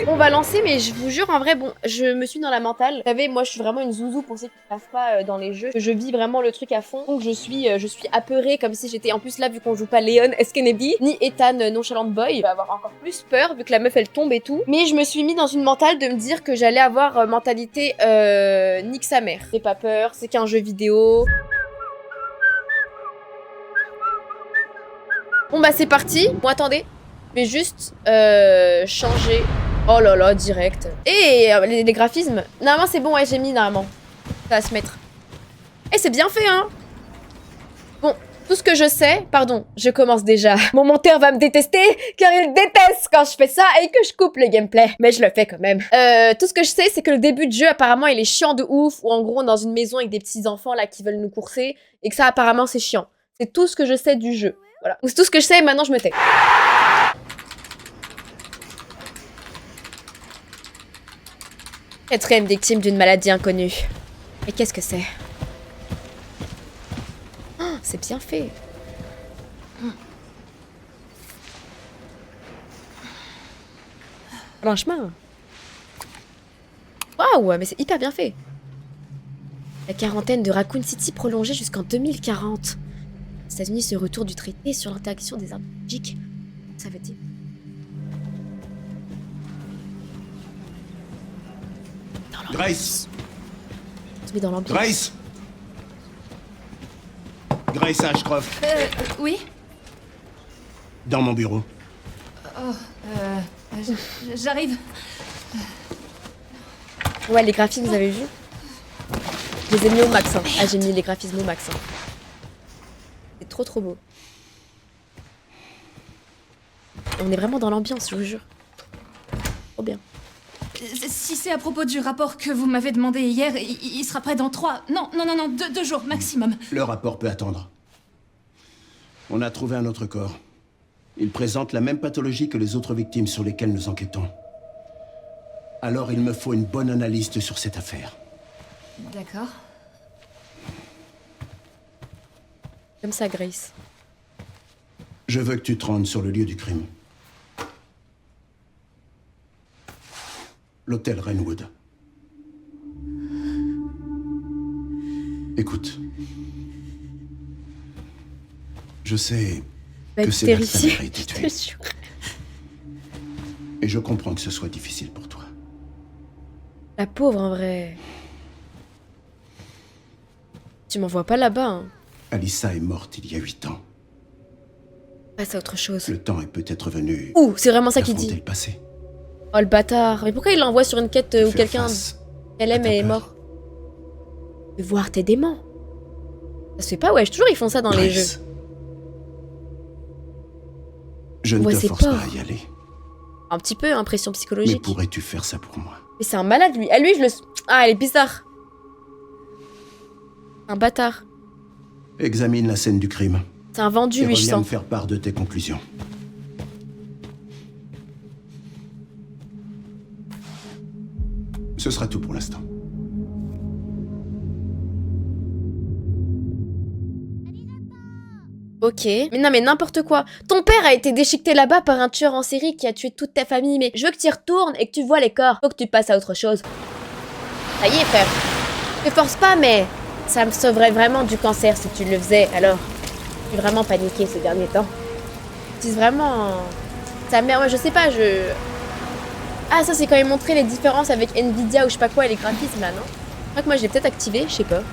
On va lancer, mais je vous jure, en vrai, bon, je me suis dans la mentale. Vous savez, moi, je suis vraiment une zouzou pour ceux qui ne savent pas dans les jeux. Je vis vraiment le truc à fond. Donc, je suis apeurée comme si j'étais... En plus, là, vu qu'on joue pas Léon S. Kennedy, ni Ethan Nonchalant Boy, je vais avoir encore plus peur, vu que la meuf, elle tombe et tout. Mais je me suis mis dans une mentale de me dire que j'allais avoir mentalité nique sa mère. J'ai pas peur, c'est qu'un jeu vidéo. Bon, bah, c'est parti. Bon, attendez. Je vais juste changer... Oh là là, direct. Et les graphismes. Normalement, c'est bon, ouais, j'ai mis normalement. Ça va se mettre. Et c'est bien fait, hein. Bon, tout ce que je sais... Pardon, je commence déjà. Mon monteur va me détester, car il déteste quand je fais ça et que je coupe le gameplay. Mais je le fais quand même. Tout ce que je sais, c'est que le début de jeu, apparemment, il est chiant de ouf. Ou en gros, on est dans une maison avec des petits enfants, là, qui veulent nous courser. Et que ça, apparemment, c'est chiant. C'est tout ce que je sais du jeu. Voilà. C'est tout ce que je sais, et maintenant, je me tais. Quatrième victime d'une maladie inconnue. Et qu'est-ce que c'est? Oh, c'est bien fait. Franchement. Waouh, mais c'est hyper bien fait. La quarantaine de Raccoon City prolongée jusqu'en 2040. Les États-Unis se retournent du traité sur l'interaction des armes biologiques. Ça veut dire... Grace! On se met dans l'ambiance. Grace! Grace Ashcroft. Oui? Dans mon bureau. J'arrive. Ouais, les graphismes, vous avez vu? Je les ai mis au max. Hein. Ah, j'ai mis les graphismes au max. Hein. C'est trop trop beau. On est vraiment dans l'ambiance, je vous jure. Trop bien. Si c'est à propos du rapport que vous m'avez demandé hier, il sera prêt dans 3... Non, 2 jours maximum. Le rapport peut attendre. On a trouvé un autre corps. Il présente la même pathologie que les autres victimes sur lesquelles nous enquêtons. Alors il me faut une bonne analyste sur cette affaire. D'accord. Comme ça, Grace. Je veux que tu te rendes sur le lieu du crime. L'hôtel Rainwood. Écoute. Je sais que c'est là que sa mère a été tuée. Et je comprends que ce soit difficile pour toi. La pauvre, en vrai. Tu m'envoies pas là-bas, hein. Alyssa est morte il y a 8 ans. Passe à autre chose. Le temps est peut-être venu... Ouh, c'est vraiment ça qu'il d'affronter dit. le passé. Oh, le bâtard. Mais pourquoi il l'envoie sur une quête où Faire quelqu'un face qu'elle à aime ta est peur. mort? De voir tes démons. Ça se fait pas, wesh. Toujours, ils font ça dans les Grace, jeux. je ne Ouais, te c'est force pas pas. à y aller. Un petit peu, impression Mais psychologique. pourrais-tu faire ça pour moi? Mais c'est un malade, lui. Ah, lui, je le... Ah, elle est bizarre. Un bâtard. Examine la scène du crime. C'est un vendu, Et lui, je reviens me sens. faire part de tes conclusions. Ce sera tout pour l'instant. Ok. Mais non, mais n'importe quoi. Ton père a été déchiqueté là-bas par un tueur en série qui a tué toute ta famille. Mais je veux que tu y retournes et que tu vois les corps. Faut que tu passes à autre chose. Ça y est, frère. Je te force pas, mais ça me sauverait vraiment du cancer si tu le faisais. Alors, je suis vraiment paniquée ces derniers temps. C'est vraiment... Ta mère, ouais, je sais pas, je... Ah, ça, c'est quand ils montraient les différences avec Nvidia ou je sais pas quoi et les graphismes, là, non? Je crois que moi, je l'ai peut-être activé, je sais pas.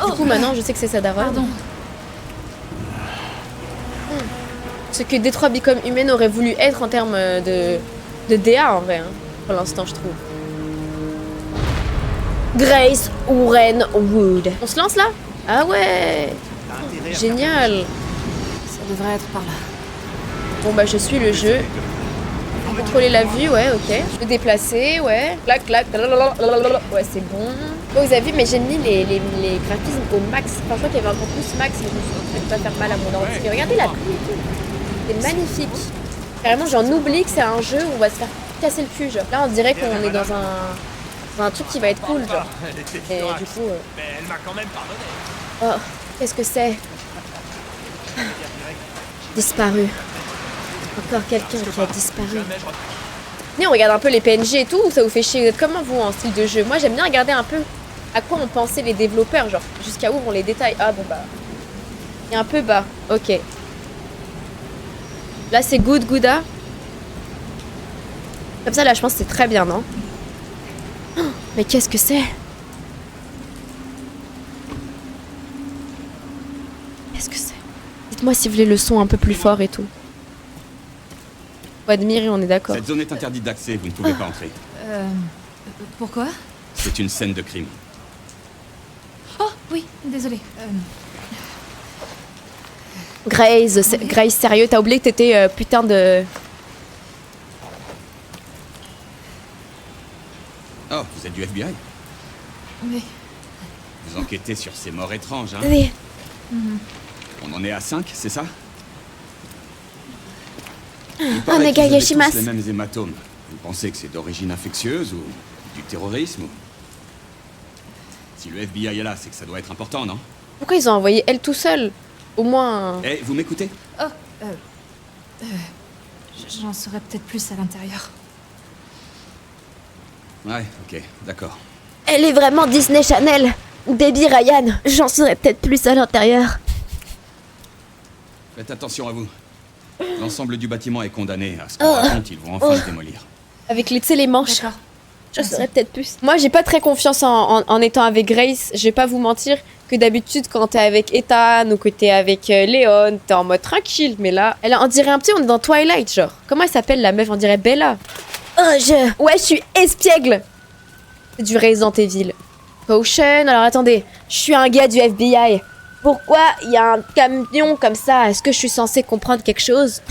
Du coup, maintenant, je sais que c'est ça d'avant. Pardon. Ce que Détroit Become Human aurait voulu être en termes de DA, en vrai, hein, pour l'instant, je trouve. Grace Warren Wood. On se lance, là? Ah ouais! Génial! Ça devrait être par là. Bon, bah, je suis le jeu. Contrôler la vue, ouais, ok. Je peux déplacer, ouais. Clac, clac, blablabla. Ouais, c'est bon. Bon, vous avez vu, mais j'ai mis les graphismes au max. Enfin, je crois qu'il y avait encore plus max, mais je me suis dit que ça ne pas faire mal à mon ordi. Mais regardez la pluie et tout. C'est magnifique. Carrément, j'en oublie que c'est un jeu où on va se faire casser le cul, genre. Là, on dirait qu'on est dans un truc qui va être cool, genre. Et du coup... Mais elle m'a quand même pardonné. Oh, qu'est-ce que c'est? Disparu. Encore quelqu'un qui a disparu. Venez, on regarde un peu les PNG et tout, ou ça vous fait chier? Vous êtes comment vous en style de jeu? Moi j'aime bien regarder un peu à quoi ont pensé les développeurs, genre jusqu'à où vont les détails. Ah bon bah... Il est un peu bas, ok. Là c'est good, Gouda. Comme ça là je pense que c'est très bien, non? Oh, mais qu'est-ce que c'est? Qu'est-ce que c'est? Dites-moi si vous voulez le son un peu plus fort et tout. Faut admirer, on est d'accord. Cette zone est interdite d'accès, vous ne pouvez pas entrer. Pourquoi? C'est une scène de crime. Oh, oui, désolé. Grace, sérieux, t'as oublié que t'étais putain de... Oh, vous êtes du FBI? Oui. Vous enquêtez sur ces morts étranges, hein? Oui. On en est à 5, c'est ça? Oh, Nega Yashimas. Les mêmes hématomes. Vous pensez que c'est d'origine infectieuse ou du terrorisme ou... Si le FBI est là, c'est que ça doit être important, non? Pourquoi ils ont envoyé elle tout seul? Au moins... Eh, vous m'écoutez? Oh, j'en saurais peut-être plus à l'intérieur. Ouais, ok, d'accord. Elle est vraiment Disney Channel. Baby Ryan, j'en saurais peut-être plus à l'intérieur. Faites attention à vous. L'ensemble du bâtiment est condamné. À ce qu'on raconte, ils vont enfin le démolir. Avec les manches. D'accord. J'en saurais peut-être plus. Moi, j'ai pas très confiance en étant avec Grace. Je vais pas vous mentir que d'habitude, quand t'es avec Ethan ou que t'es avec Léon, t'es en mode tranquille. Mais là, on dirait un petit, on est dans Twilight, genre. Comment elle s'appelle la meuf? On dirait Bella. Ouais, je suis espiègle. C'est du Resident Evil. Potion, alors attendez. Je suis un gars du FBI. Pourquoi il y a un camion comme ça? Est-ce que je suis censée comprendre quelque chose?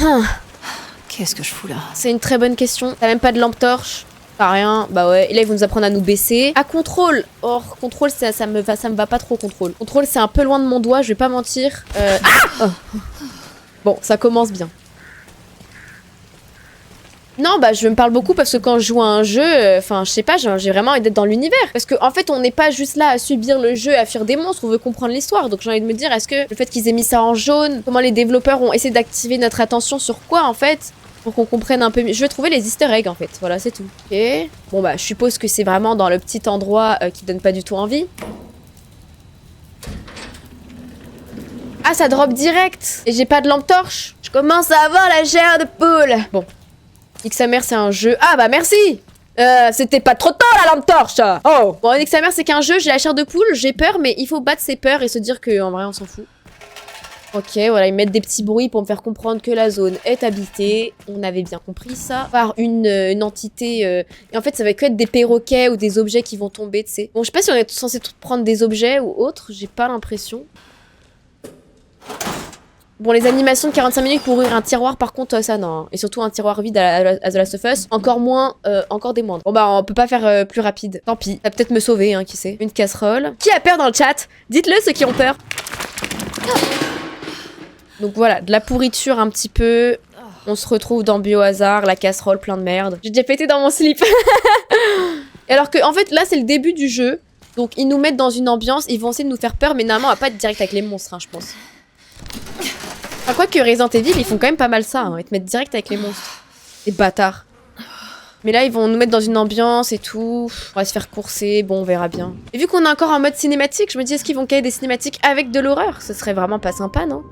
Qu'est-ce que je fous là? C'est une très bonne question. T'as même pas de lampe torche? Pas rien. Bah ouais. Et là, ils vont nous apprendre à nous baisser. Ah, contrôle. Oh, contrôle, ça me va pas trop, contrôle. Contrôle, c'est un peu loin de mon doigt, je vais pas mentir. Ah oh. Bon, ça commence bien. Non, bah je me parle beaucoup parce que quand je joue à un jeu, enfin je sais pas, j'ai vraiment envie d'être dans l'univers. Parce qu'en fait on n'est pas juste là à subir le jeu, à fuir des monstres, on veut comprendre l'histoire. Donc j'ai envie de me dire, est-ce que le fait qu'ils aient mis ça en jaune, comment les développeurs ont essayé d'activer notre attention sur quoi en fait, pour qu'on comprenne un peu mieux. Je vais trouver les easter eggs en fait, voilà c'est tout. Ok, bon bah je suppose que c'est vraiment dans le petit endroit qui donne pas du tout envie. Ah ça drop direct. Et j'ai pas de lampe torche. Je commence à avoir la chair de poule. Bon. Nique sa mère, c'est un jeu. Ah bah merci. C'était pas trop tôt la lampe torche. Oh. Bon, Nique sa mère, c'est qu'un jeu, j'ai la chair de poule, j'ai peur, mais il faut battre ses peurs et se dire que en vrai, on s'en fout. Ok, voilà, ils mettent des petits bruits pour me faire comprendre que la zone est habitée. On avait bien compris ça. Par une entité... Et en fait, ça va que être des perroquets ou des objets qui vont tomber, tu sais. Bon, je sais pas si on est censé prendre des objets ou autres, j'ai pas l'impression. Bon, les animations de 45 minutes pour ouvrir un tiroir, par contre, ça non. Et surtout un tiroir vide à The Last of Us, encore moins, encore des moindres. Bon bah, on peut pas faire plus rapide. Tant pis, ça va peut-être me sauver, hein, qui sait. Une casserole. Qui a peur dans le chat? Dites-le, ceux qui ont peur. Donc voilà, de la pourriture un petit peu. On se retrouve dans Biohazard, la casserole, plein de merde. J'ai déjà pété dans mon slip. Et alors que, en fait, là, c'est le début du jeu. Donc, ils nous mettent dans une ambiance, ils vont essayer de nous faire peur, mais normalement, on va pas être direct avec les monstres, hein, je pense. Enfin, quoi que Resident Evil, ils font quand même pas mal ça, hein. Ils te mettent direct avec les monstres. Les bâtards. Mais là, ils vont nous mettre dans une ambiance et tout. On va se faire courser, bon, on verra bien. Et vu qu'on est encore en mode cinématique, je me dis, est-ce qu'ils vont caler des cinématiques avec de l'horreur? Ce serait vraiment pas sympa, non?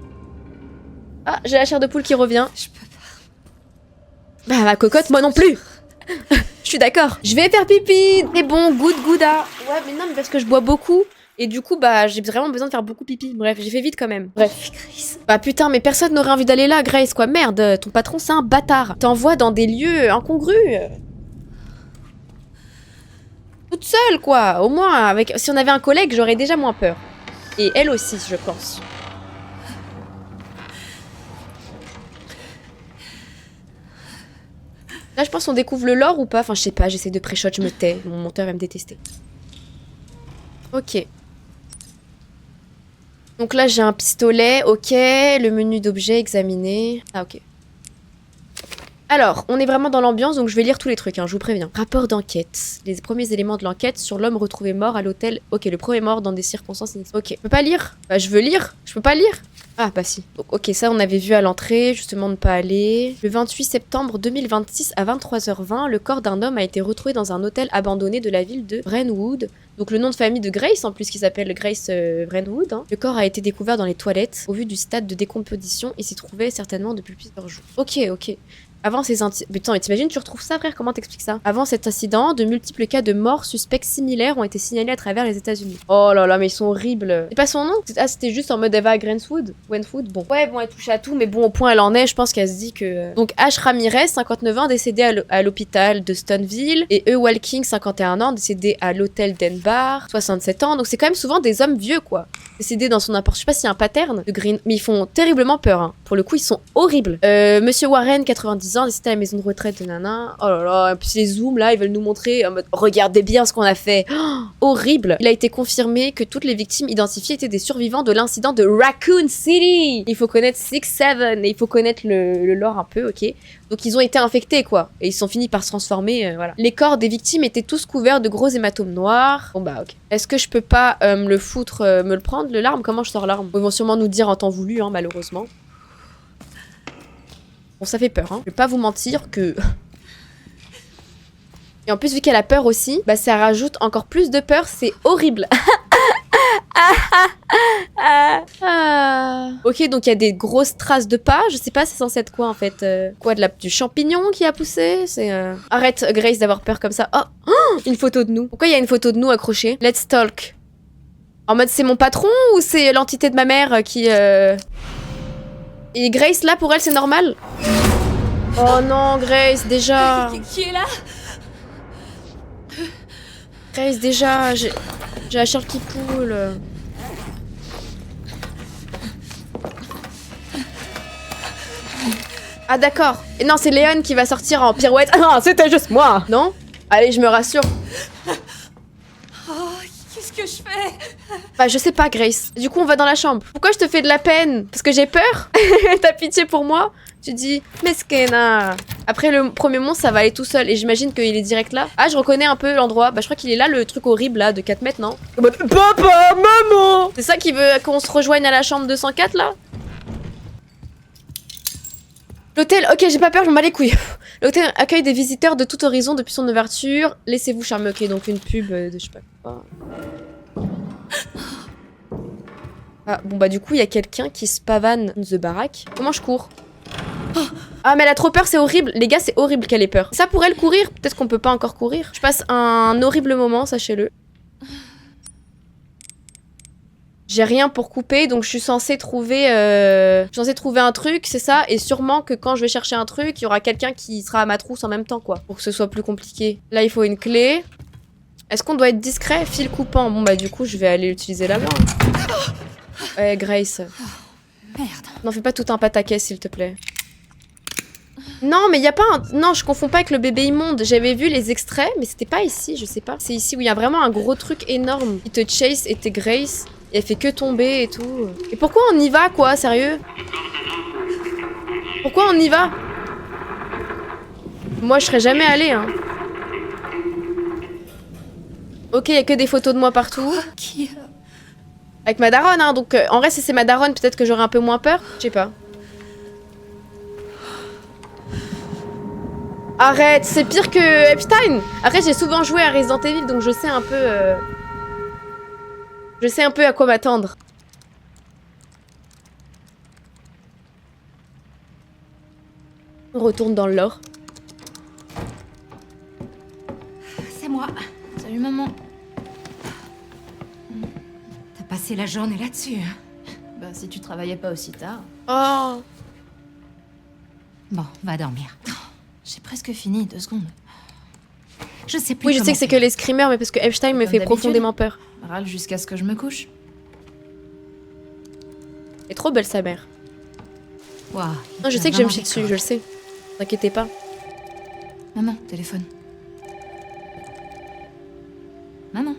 Ah, j'ai la chair de poule qui revient. Je peux pas. Bah, ma cocotte, moi non plus. Je suis d'accord. Je vais faire pipi. C'est bon, good, gouda. Ouais, mais non, mais parce que je bois beaucoup. Et du coup, bah, j'ai vraiment besoin de faire beaucoup pipi. Bref, j'ai fait vite quand même. Bref. Bah putain, mais personne n'aurait envie d'aller là, Grace, quoi. Merde, ton patron, c'est un bâtard. T'envoies dans des lieux incongrus. Toute seule, quoi. Au moins, avec... si on avait un collègue, j'aurais déjà moins peur. Et elle aussi, je pense. Là, je pense qu'on découvre le lore ou pas. Enfin, je sais pas, j'essaie de pré-shot, je me tais. Mon monteur va me détester. Ok. Donc là, j'ai un pistolet, ok. Le menu d'objets, examiner. Ah, ok. Alors, on est vraiment dans l'ambiance, donc je vais lire tous les trucs, hein, je vous préviens. Rapport d'enquête. Les premiers éléments de l'enquête sur l'homme retrouvé mort à l'hôtel. Ok, le premier mort dans des circonstances inexpliquées. Ok, je peux pas lire? Bah, je veux lire. Je peux pas lire? Ah, bah si. Donc, ok, ça, on avait vu à l'entrée, justement, ne pas aller. Le 28 septembre 2026 à 23h20, le corps d'un homme a été retrouvé dans un hôtel abandonné de la ville de Brentwood. Donc le nom de famille de Grace, en plus, qui s'appelle Grace Brentwood. Hein. Le corps a été découvert dans les toilettes. Au vu du stade de décomposition, il s'y trouvait certainement depuis plusieurs jours. Ok, ok. Avant ces incidents... Putain, mais t'imagines, tu retrouves ça, frère? Comment t'expliques ça? Avant cet incident, de multiples cas de morts suspects similaires ont été signalés à travers les États-Unis. Oh là là, mais ils sont horribles. C'est pas son nom? Ah, c'était juste en mode Eva Grantwood? Wentwood? Bon. Ouais, bon, elle touche à tout, mais bon, au point elle en est, je pense qu'elle se dit que... Donc, Ash Ramirez, 59 ans, décédé à l'hôpital de Stoneville. Et E. Walking, 51 ans, décédé à l'hôtel Denbar, 67 ans. Donc, c'est quand même souvent des hommes vieux, quoi. Décédés dans son appart. Je sais pas s'il y a un pattern de Green, mais ils font terriblement peur. Hein. Pour le coup, ils sont horribles. Monsieur Warren, 90 ans, décédé à la maison de retraite de Nana. Oh là là, et puis les zooms là, ils veulent nous montrer en mode regardez bien ce qu'on a fait. Oh, horrible. Il a été confirmé que toutes les victimes identifiées étaient des survivants de l'incident de Raccoon City. Il faut connaître 6-7 et il faut connaître le lore un peu, ok. Donc ils ont été infectés quoi, et ils sont finis par se transformer, voilà. Les corps des victimes étaient tous couverts de gros hématomes noirs. Bon bah ok. Est-ce que je peux pas le foutre, me le prendre, le larme? Comment je sors l'arme? Ils vont sûrement nous dire en temps voulu, hein, malheureusement. Bon, ça fait peur, hein. Je vais pas vous mentir que... Et en plus, vu qu'elle a peur aussi, bah ça rajoute encore plus de peur, c'est horrible. Ok, donc il y a des grosses traces de pas. Je sais pas, c'est censé être quoi en fait? Quoi, du champignon qui a poussé? C'est Arrête, Grace, d'avoir peur comme ça. Oh, une photo de nous. Pourquoi il y a une photo de nous accrochée? Let's talk. En mode c'est mon patron ou c'est l'entité de ma mère qui... Et Grace là, pour elle, c'est normal? Oh non, Grace, déjà. Qui est là? Grace, déjà, j'ai la chair qui coule. Ah d'accord. Et non, c'est Léon qui va sortir en pirouette. Ah, c'était juste moi. Non? Allez, je me rassure. Oh, qu'est-ce que je fais? Bah, je sais pas, Grace. Du coup, on va dans la chambre. Pourquoi je te fais de la peine? Parce que j'ai peur? T'as pitié pour moi? Tu dis, Meskena. Après, le premier monstre, ça va aller tout seul. Et j'imagine qu'il est direct là. Ah, je reconnais un peu l'endroit. Bah, je crois qu'il est là, le truc horrible, là, de 4 mètres, non? Papa, maman! C'est ça qui veut qu'on se rejoigne à la chambre 204, là? L'hôtel, ok, j'ai pas peur, je m'en bats les couilles. L'hôtel accueille des visiteurs de tout horizon depuis son ouverture. Laissez-vous charmer, ok, donc une pub de je sais pas quoi. Ah, bon bah du coup, il y a quelqu'un qui se pavane the baraque. Comment je cours? Ah mais elle a trop peur, c'est horrible. Les gars, c'est horrible qu'elle ait peur. Ça pour elle courir, peut-être qu'on peut pas encore courir. Je passe un horrible moment, sachez-le. J'ai rien pour couper, donc je suis censée trouver un truc, c'est ça. Et sûrement que quand je vais chercher un truc, il y aura quelqu'un qui sera à ma trousse en même temps, quoi. Pour que ce soit plus compliqué. Là, il faut une clé. Est-ce qu'on doit être discret? Fil coupant. Bon, bah du coup, je vais aller l'utiliser là-bas. Ouais, Grace. Merde. N'en fais pas tout un pataquès, s'il te plaît. Non, mais il y a pas un... Non, je confonds pas avec le bébé immonde. J'avais vu les extraits, mais c'était pas ici, je sais pas. C'est ici où il y a vraiment un gros truc énorme qui te chase et t'es Grace. Et elle fait que tomber et tout. Et pourquoi on y va, quoi, sérieux? Pourquoi on y va? Moi, je serais jamais allée, hein. Ok, il y a que des photos de moi partout. Qui... Avec ma daronne, hein, donc en vrai, si c'est ma daronne, peut-être que j'aurais un peu moins peur. Je sais pas. Arrête, c'est pire que Epstein. Après, j'ai souvent joué à Resident Evil, donc je sais un peu... Je sais un peu à quoi m'attendre. On retourne dans le lore. C'est moi. Salut maman. T'as passé la journée là-dessus, hein? Bah, si tu travaillais pas aussi tard. Oh. Bon, va dormir. J'ai presque fini, 2 secondes. Je sais plus Oui, je sais comment que c'est que les screamers, mais parce que Epstein me Comme fait d'habitude. profondément peur. Râle jusqu'à ce que je me couche. Elle est trop belle, sa mère. Waouh, Non, je sais que je vais me chier dessus, je le sais. T'inquiétez pas. Maman, téléphone. Maman.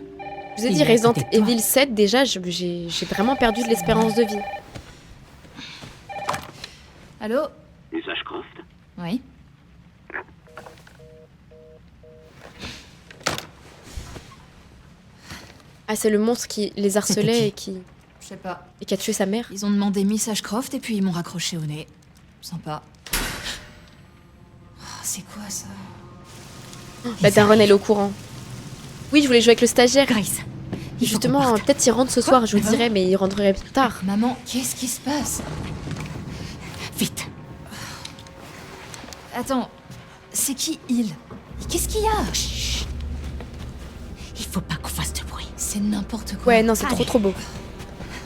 Je vous ai Il dit, est à Resident côté de toi. Evil 7, déjà, j'ai vraiment perdu de l'espérance de vie. Allô? Miss Ashcroft? Oui. Ah, c'est le monstre qui les harcelait Je sais pas. et qui a tué sa mère. Ils ont demandé Miss Ashcroft et puis ils m'ont raccroché au nez. Sympa. Oh, c'est quoi ça? La daronne, elle est au courant. Oui, je voulais jouer avec le stagiaire. Grace. Et justement, peut-être il rentre ce soir, je vous dirais, mais il rentrerait plus tard. Maman, qu'est-ce qui se passe? Vite. Attends, c'est qui il? Qu'est-ce qu'il y a? Chut. Il faut pas qu'on fasse de bruit. C'est n'importe quoi. Ouais, non, c'est trop beau.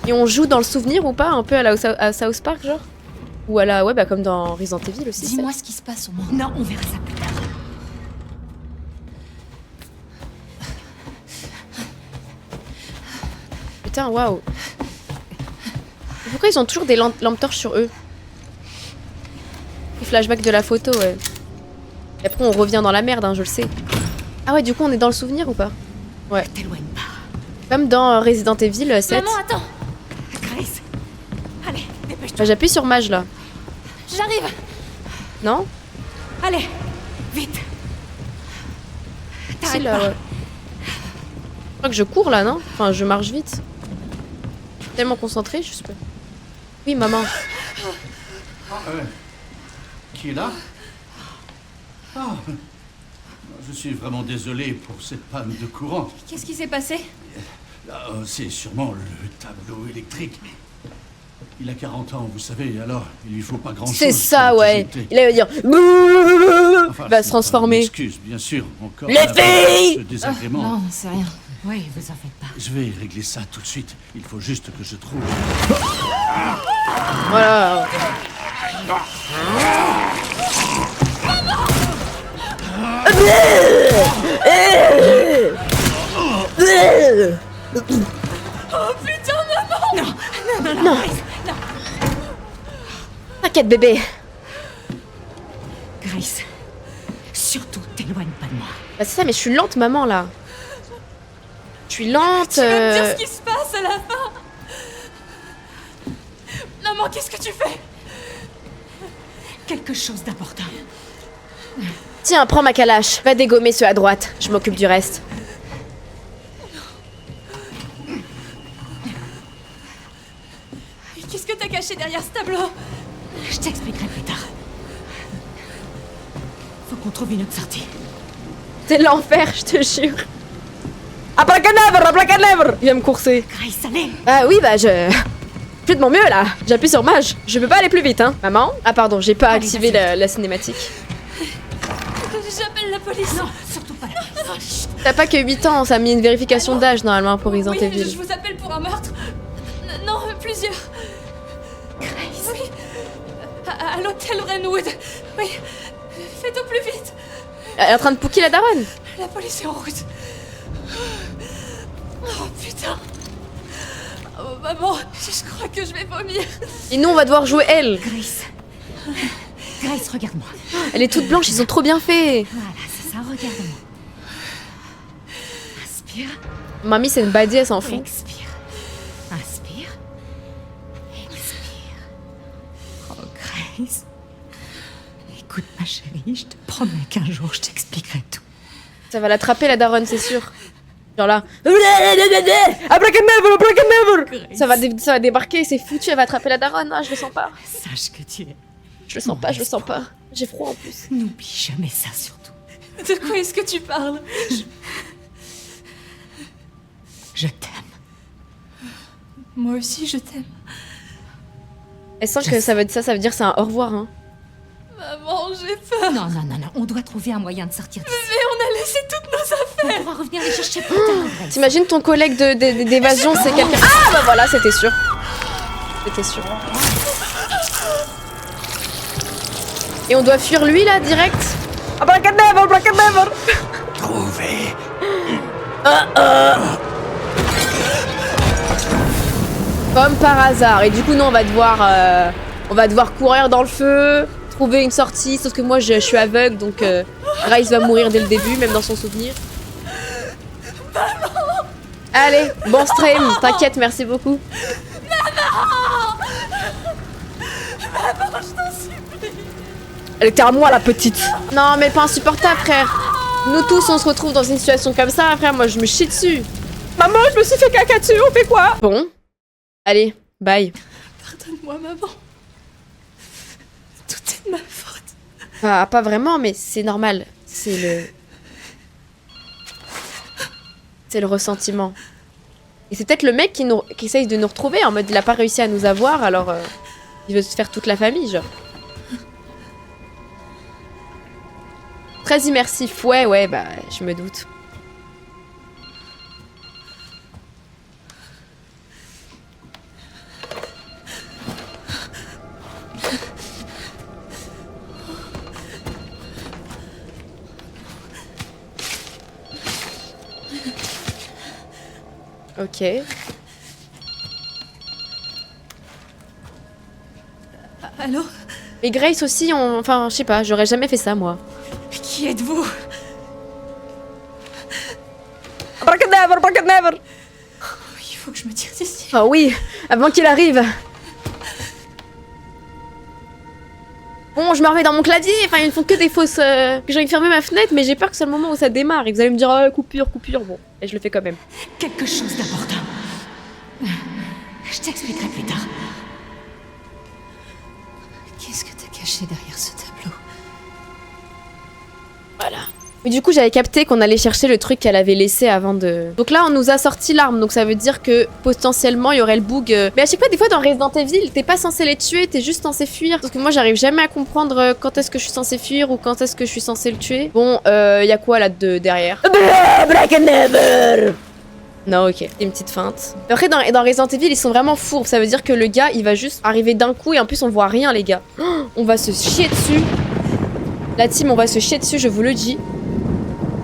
Et on joue dans le souvenir ou pas? Un peu à South Park, genre? Ou à la... Ouais, bah comme dans Resident Evil aussi. Dis-moi ce qui se passe au moins. Non, on verra ça plus tard. Putain, waouh. Pourquoi ils ont toujours des lampes torches sur eux? Les flashbacks de la photo, ouais. Et après, on revient dans la merde, hein, je le sais. Ah ouais, du coup, on est dans le souvenir ou pas? Ouais. T'éloigne pas. Comme dans Resident Evil 7. Maman, attends. Grace. Allez, dépêche-toi. Bah, j'appuie sur mage, là. J'arrive. Non? Allez, vite. Si, T'arrêtes là, pas. ouais. Je crois que je cours, là, non? Enfin, je marche vite. Tellement concentrée, je sais pas. Oui, maman. Qui est là? Ah, je suis vraiment désolé pour cette panne de courant. Qu'est-ce qui s'est passé? C'est sûrement le tableau électrique. Il a 40 ans, vous savez, alors il lui faut pas grand-chose. C'est ça, pour ouais. disjoncter. Il va dire... Enfin, Il va se c'est transformer. pas une excuse, bien sûr. Encore Les à la base, filles ce désagrément. Non, c'est rien. Oui, vous en faites pas. Je vais régler ça tout de suite. Il faut juste que je trouve. Voilà. Oh putain, maman! Non, Non. T'inquiète, bébé. Grace, surtout t'éloigne pas de moi. Bah c'est ça, mais je suis lente, maman, là. Je suis lente. Tu vas me dire ce qui se passe à la fin. Maman, qu'est-ce que tu fais? Quelque chose d'important. Tiens, prends ma calache. Va dégommer ceux à droite. Je m'occupe du reste. Qu'est-ce que t'as caché derrière ce tableau? Je t'expliquerai plus tard. Faut qu'on trouve une autre sortie. C'est l'enfer, je te jure. Abracadabra, abracadabra. Il va me courser. Grace, allez! Ah oui, bah je fais de mon mieux, là. J'appuie sur mage. Je peux pas aller plus vite, hein. Maman? Ah pardon, j'ai pas activé la cinématique. J'appelle la police! Non, surtout pas la police. T'as pas que 8 ans, ça a mis une vérification d'âge, normalement, pour Resident Oui, Evil. je vous appelle pour un meurtre. Non, plusieurs. Grace? Oui. À l'hôtel Renwood. Oui. Faites au plus vite. Elle est en train de pouquer la daronne. La police est en route. Oh putain. Oh maman, je crois que je vais vomir. Et nous, on va devoir jouer elle. Grace. Grace, regarde-moi. Elle est toute blanche, ils ont trop bien fait. Voilà, c'est ça, regarde-moi. Inspire. Mamie, c'est une badie, elle s'en fout. Expire. Inspire. Expire. Oh, Grace. Écoute, ma chérie, je te promets qu'un jour, je t'expliquerai tout. Ça va l'attraper, la daronne, c'est sûr. Genre là. Abracadabra, abracadabra. Ça va débarquer, c'est foutu, elle va attraper la daronne. Ah, je le sens pas. Sache que tu es... Je le sens pas, je le sens pas. J'ai froid en plus. N'oublie jamais ça, surtout. De quoi est-ce que tu parles? Je t'aime. Moi aussi, je t'aime. Elle sent que ça veut dire c'est un au revoir, hein. Maman, j'ai peur. Non, on doit trouver un moyen de sortir d'ici. Mais on a laissé toutes nos affaires. On pourra revenir les chercher plus tard, Grace. T'imagines ton collègue d'évasion, c'est quelqu'un... Ah bah voilà, c'était sûr. C'était sûr. Et on doit fuir lui là, direct. Abracadabra, abracadabra. Trouvé. Comme par hasard. Et du coup, non, on va devoir courir dans le feu, trouver une sortie. Sauf que moi, je suis aveugle, donc Grace va mourir dès le début, même dans son souvenir. Allez, bon stream. T'inquiète, merci beaucoup. Maman, je t'en supplie. Elle était à moi, la petite. Non, mais pas insupportable, frère. Nous tous, on se retrouve dans une situation comme ça, frère. Moi, je me chie dessus. Maman, je me suis fait caca dessus, on fait quoi? Bon. Allez, bye. Pardonne-moi, maman. Tout est de ma faute. Ah, pas vraiment, mais c'est normal. C'est le ressentiment. Et c'est peut-être le mec qui essaye de nous retrouver en mode il a pas réussi à nous avoir, alors il veut se faire toute la famille, genre. Très immersif, ouais, bah je me doute. Ok. Allô? Et Grace aussi, enfin, je sais pas, j'aurais jamais fait ça, moi. Mais qui êtes-vous? Abracadabra. Il faut que je me tire d'ici. Oh oui, avant qu'il arrive. Bon, je me remets dans mon clavier, enfin, ils ne font que des fausses... J'ai envie de fermer ma fenêtre, mais j'ai peur que c'est le moment où ça démarre. Et vous allez me dire, oh, coupure, bon. Et je le fais quand même. Quelque chose d'important. Je t'expliquerai plus tard. Qu'est-ce que t'as caché derrière ce tableau? Voilà. Mais du coup, j'avais capté qu'on allait chercher le truc qu'elle avait laissé avant de... Donc là, on nous a sorti l'arme, donc ça veut dire que potentiellement, il y aurait le bug... Mais à chaque fois, des fois, dans Resident Evil, t'es pas censé les tuer, t'es juste censé fuir. Parce que moi, j'arrive jamais à comprendre quand est-ce que je suis censé fuir ou quand est-ce que je suis censé le tuer. Bon, y a quoi là derrière? Black and Never. Non, ok. Une petite feinte. Après, dans Resident Evil, ils sont vraiment fourbes. Ça veut dire que le gars, il va juste arriver d'un coup et en plus, on voit rien, les gars. Oh, on va se chier dessus. La team, on va se chier dessus, je vous le dis.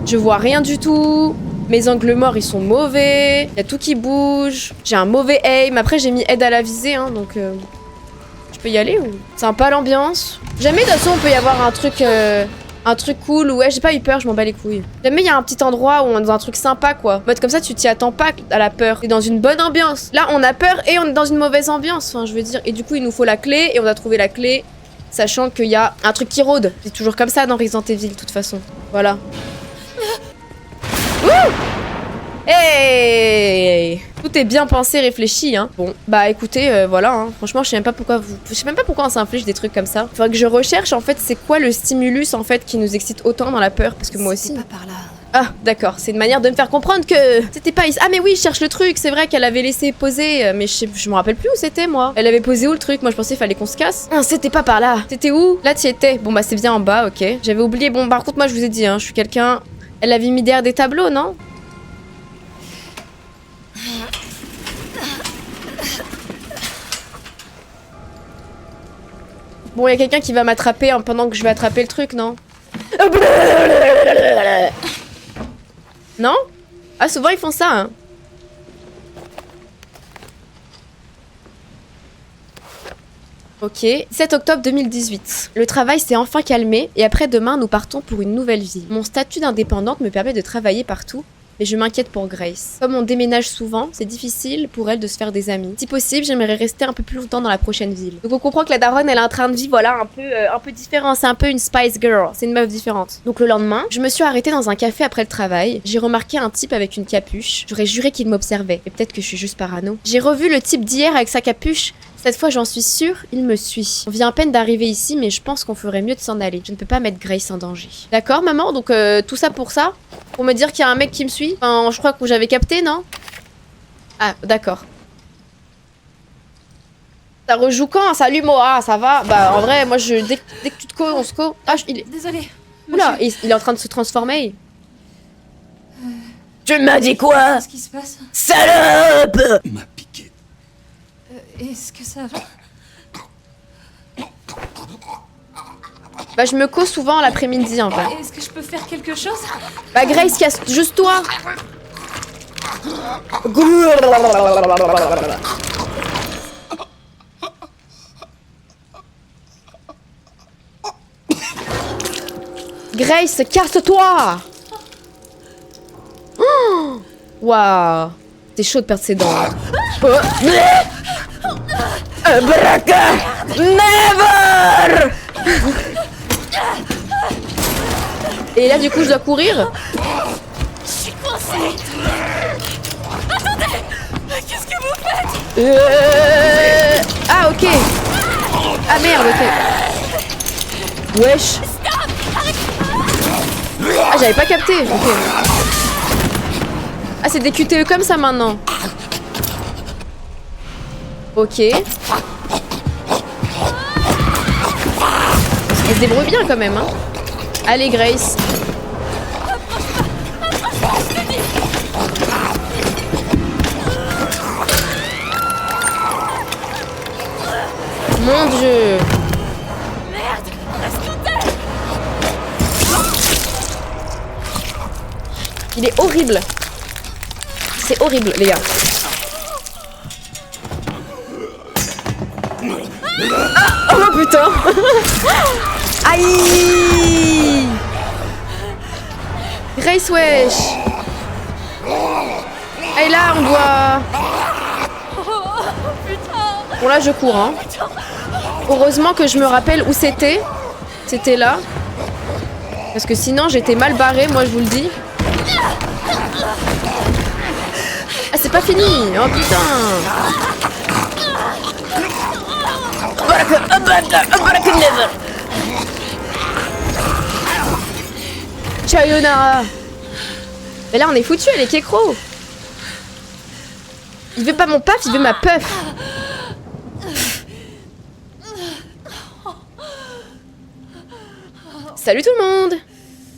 Je vois rien du tout. Mes angles morts, ils sont mauvais. Il y a tout qui bouge. J'ai un mauvais aim. Après, j'ai mis aide à la visée, hein, donc... Je peux y aller ou... Sympa l'ambiance. Jamais, de toute façon, on peut y avoir un truc cool ou... Ouais, j'ai pas eu peur, je m'en bats les couilles. Jamais, il y a un petit endroit où on est dans un truc sympa, quoi. En mode, comme ça, tu t'y attends pas à la peur. T'es dans une bonne ambiance. Là, on a peur et on est dans une mauvaise ambiance. Enfin, je veux dire... Et du coup, il nous faut la clé et on a trouvé la clé. Sachant qu'il y a un truc qui rôde. C'est toujours comme ça dans Resident Evil, de toute façon. Voilà. Hey, tout est bien pensé, réfléchi, hein. Bon, bah écoutez, voilà, hein. Franchement, je sais même pas pourquoi on s'inflige des trucs comme ça. Faudrait que je recherche, en fait, c'est quoi le stimulus, en fait, qui nous excite autant dans la peur, parce que moi aussi... C'est pas par là. Ah, d'accord, c'est une manière de me faire comprendre que c'était pas ici. Ah mais oui, je cherche le truc, c'est vrai qu'elle avait laissé poser, mais je me rappelle plus où c'était, moi. Elle avait posé où le truc? Moi, je pensais qu'il fallait qu'on se casse. Ah, c'était pas par là. C'était où? Là, t'y étais. Bon, bah c'est bien en bas, ok. J'avais oublié, bon, par contre, moi, je vous ai dit, hein, je suis quelqu'un... Elle l'avait mis derrière des tableaux, non? Bon, il y a quelqu'un qui va m'attraper pendant que je vais attraper le truc, non? Non? Ah, souvent ils font ça, hein. Ok, 7 octobre 2018. Le travail s'est enfin calmé et après-demain, nous partons pour une nouvelle vie. Mon statut d'indépendante me permet de travailler partout, mais je m'inquiète pour Grace. Comme on déménage souvent, c'est difficile pour elle de se faire des amis. Si possible, j'aimerais rester un peu plus longtemps dans la prochaine ville. Donc on comprend que la daronne, elle a un train de vie, voilà, un peu différent. C'est un peu une Spice Girl, c'est une meuf différente. Donc le lendemain, je me suis arrêtée dans un café après le travail. J'ai remarqué un type avec une capuche. J'aurais juré qu'il m'observait, mais peut-être que je suis juste parano. J'ai revu le type d'hier avec sa capuche. Cette fois, j'en suis sûre, il me suit. On vient à peine d'arriver ici, mais je pense qu'on ferait mieux de s'en aller. Je ne peux pas mettre Grace en danger. D'accord, maman? Donc, tout ça pour ça? Pour me dire qu'il y a un mec qui me suit? Enfin, je crois que j'avais capté, non? Ah, d'accord. Ça rejoue quand? Salut, Moa, ça va? Bah, en vrai, moi, dès que tu te co, on se co... Ah, Désolée. Oula, il est en train de se transformer. Tu m'as dit quoi? Qu'est-ce qui se passe? Salope! Il m'a piqué. Est-ce que ça va? Bah je me cause souvent l'après-midi en fait. Est-ce que je peux faire quelque chose? Bah Grace, casse juste toi. Grace, casse-toi. Waouh, c'est chaud de perdre ses dents. Braca! Never! Et là, du coup, je dois courir. Je suis coincée. Ah, ok. Ah, merde, ok. Wesh. Ah, j'avais pas capté. Ok. Ah, c'est des QTE comme ça maintenant. Ok. Elle se débrouille bien quand même, hein. Allez, Grace. Mon Dieu. Merde, reste en terre. Il est horrible. C'est horrible, les gars. Ah, oh putain. Aïe. Grace, wesh. Et là, on doit... Bon, là, je cours, hein. Heureusement que je me rappelle où c'était. C'était là. Parce que sinon, j'étais mal barrée, moi, je vous le dis. Ah, c'est pas fini. Oh, putain. Sayonara. Mais là, on est foutu, elle est kékro. Il veut pas mon paf, il veut ma puff. Salut tout le monde.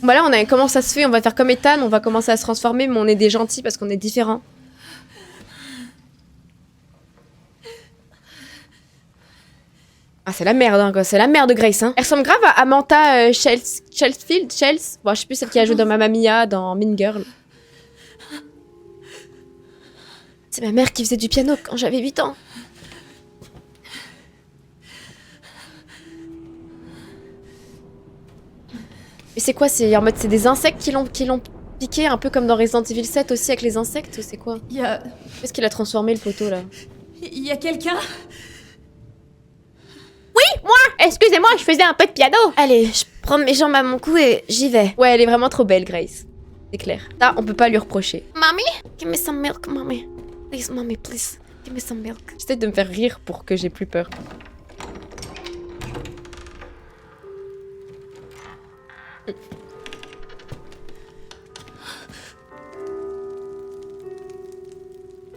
Bah là, comment ça se fait? On va faire comme Ethan, on va commencer à se transformer, mais on est des gentils parce qu'on est différents. Ah, c'est la merde, hein, quoi. C'est la merde de Grace, hein. Elle ressemble grave à Amanda Shellfield. Bon, je sais plus celle qui a joué dans Mamma Mia, dans Mean Girl. C'est ma mère qui faisait du piano quand j'avais 8 ans. Et c'est quoi? C'est en mode c'est des insectes qui l'ont piqué, un peu comme dans Resident Evil 7 aussi avec les insectes, ou c'est quoi? Il y a... Qu'est-ce qu'il a transformé le poteau là? Il y a quelqu'un? Oui, moi! Excusez-moi, je faisais un peu de piano. Allez, je prends mes jambes à mon cou et j'y vais. Ouais, elle est vraiment trop belle, Grace. C'est clair. Ça, on peut pas lui reprocher. Mommy, give me some milk, mommy. Please, mommy, please. Give me some milk. J'essaie de me faire rire pour que j'ai plus peur.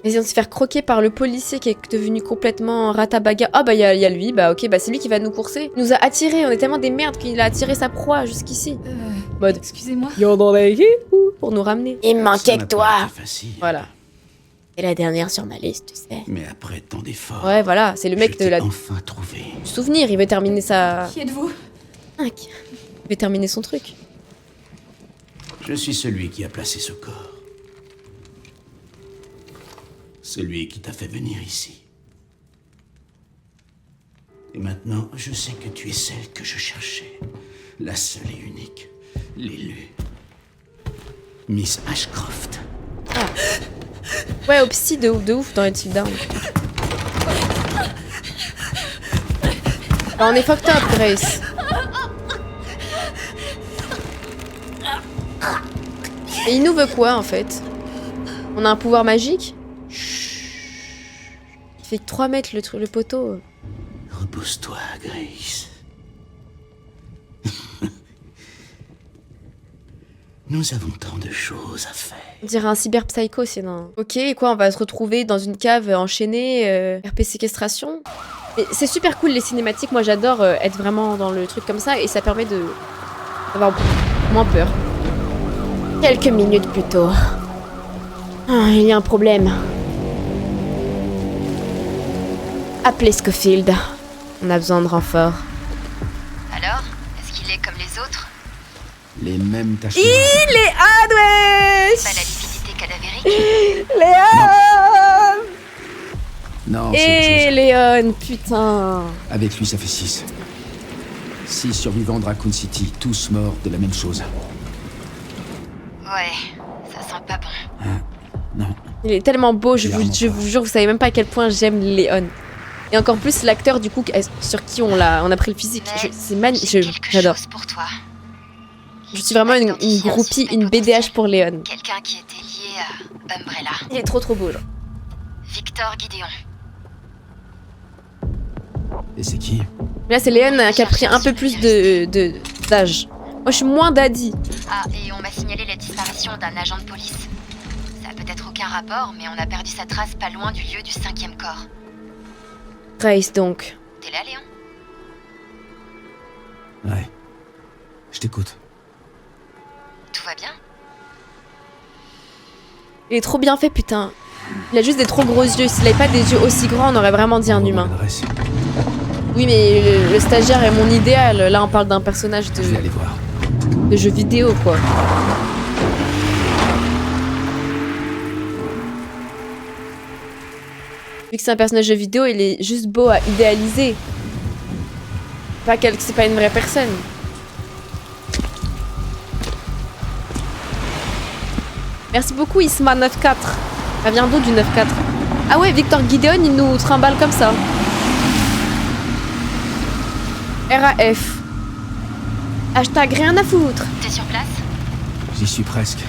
Ils viennent de se faire croquer par le policier qui est devenu complètement ratabaga. Ah bah il y a lui, bah ok, bah c'est lui qui va nous courser. Il nous a attirés, on est tellement des merdes qu'il a attiré sa proie jusqu'ici. Mode. Excusez-moi. Pour nous ramener. Il me manquait que toi. Facile. Voilà. C'est la dernière sur ma liste, tu sais. Mais après tant d'efforts. Ouais, voilà, c'est le mec de la... enfin trouvé. Souvenir, il veut terminer sa... Qui êtes-vous? Il veut terminer son truc. Je suis celui qui a placé ce corps. Celui qui t'a fait venir ici. Et maintenant, je sais que tu es celle que je cherchais. La seule et unique. L'élue. Miss Ashcroft. Ah. Ouais, Opsy de ouf dans Until Dawn. Bah, on est fucked up, Grace. Et il nous veut quoi, en fait? On a un pouvoir magique? Il fait que 3 mètres le poteau. Repose-toi, Grace. Nous avons tant de choses à faire. On dirait un cyberpsycho, sinon. Ok, et quoi, on va se retrouver dans une cave enchaînée, RP séquestration. Et c'est super cool, les cinématiques. Moi, j'adore être vraiment dans le truc comme ça, et ça permet d'avoir moins peur. Quelques minutes plus tôt. Ah, il y a un problème. Appelez Schofield. On a besoin de renfort. Alors, est-ce qu'il est comme les autres? Les mêmes tâches. Il est Adwesh. Pas la lividité cadavérique? Léon. Non, c'est Et Léon, putain. Avec lui, ça fait 6. 6 survivants de Raccoon City, tous morts de la même chose. Ouais, ça sent pas bon. Non. Il est tellement beau, je vous jure, vous savez même pas à quel point j'aime Léon. Et encore plus l'acteur du coup sur qui on a pris le physique. C'est magnifique, j'adore. Pour toi. Je suis vraiment une groupie, une BDH pour Léon. Quelqu'un qui était lié à Umbrella. Il est trop beau, genre. Victor Gideon. Et c'est qui? Mais là, c'est Léon qui a pris un peu plus d'âge. Moi, je suis moins daddy. Ah, et on m'a signalé la disparition d'un agent de police. Ça a peut-être aucun rapport, mais on a perdu sa trace pas loin du lieu du 5e corps. Grace, donc. T'es là, Léon? Ouais. Je t'écoute. Tout va bien? Il est trop bien fait, putain. Il a juste des trop gros yeux. S'il avait pas des yeux aussi grands, on aurait vraiment dit un humain. Oui, mais le stagiaire est mon idéal. Là, on parle d'un personnage Je vais aller voir. de jeu vidéo, quoi. Vu que c'est un personnage de jeu vidéo, il est juste beau à idéaliser. C'est pas une vraie personne. Merci beaucoup, Isma94. Ça vient d'où du 9-4? Ah ouais, Victor Gideon, il nous trimballe comme ça. RAF. Hashtag rien à foutre. T'es sur place? J'y suis presque.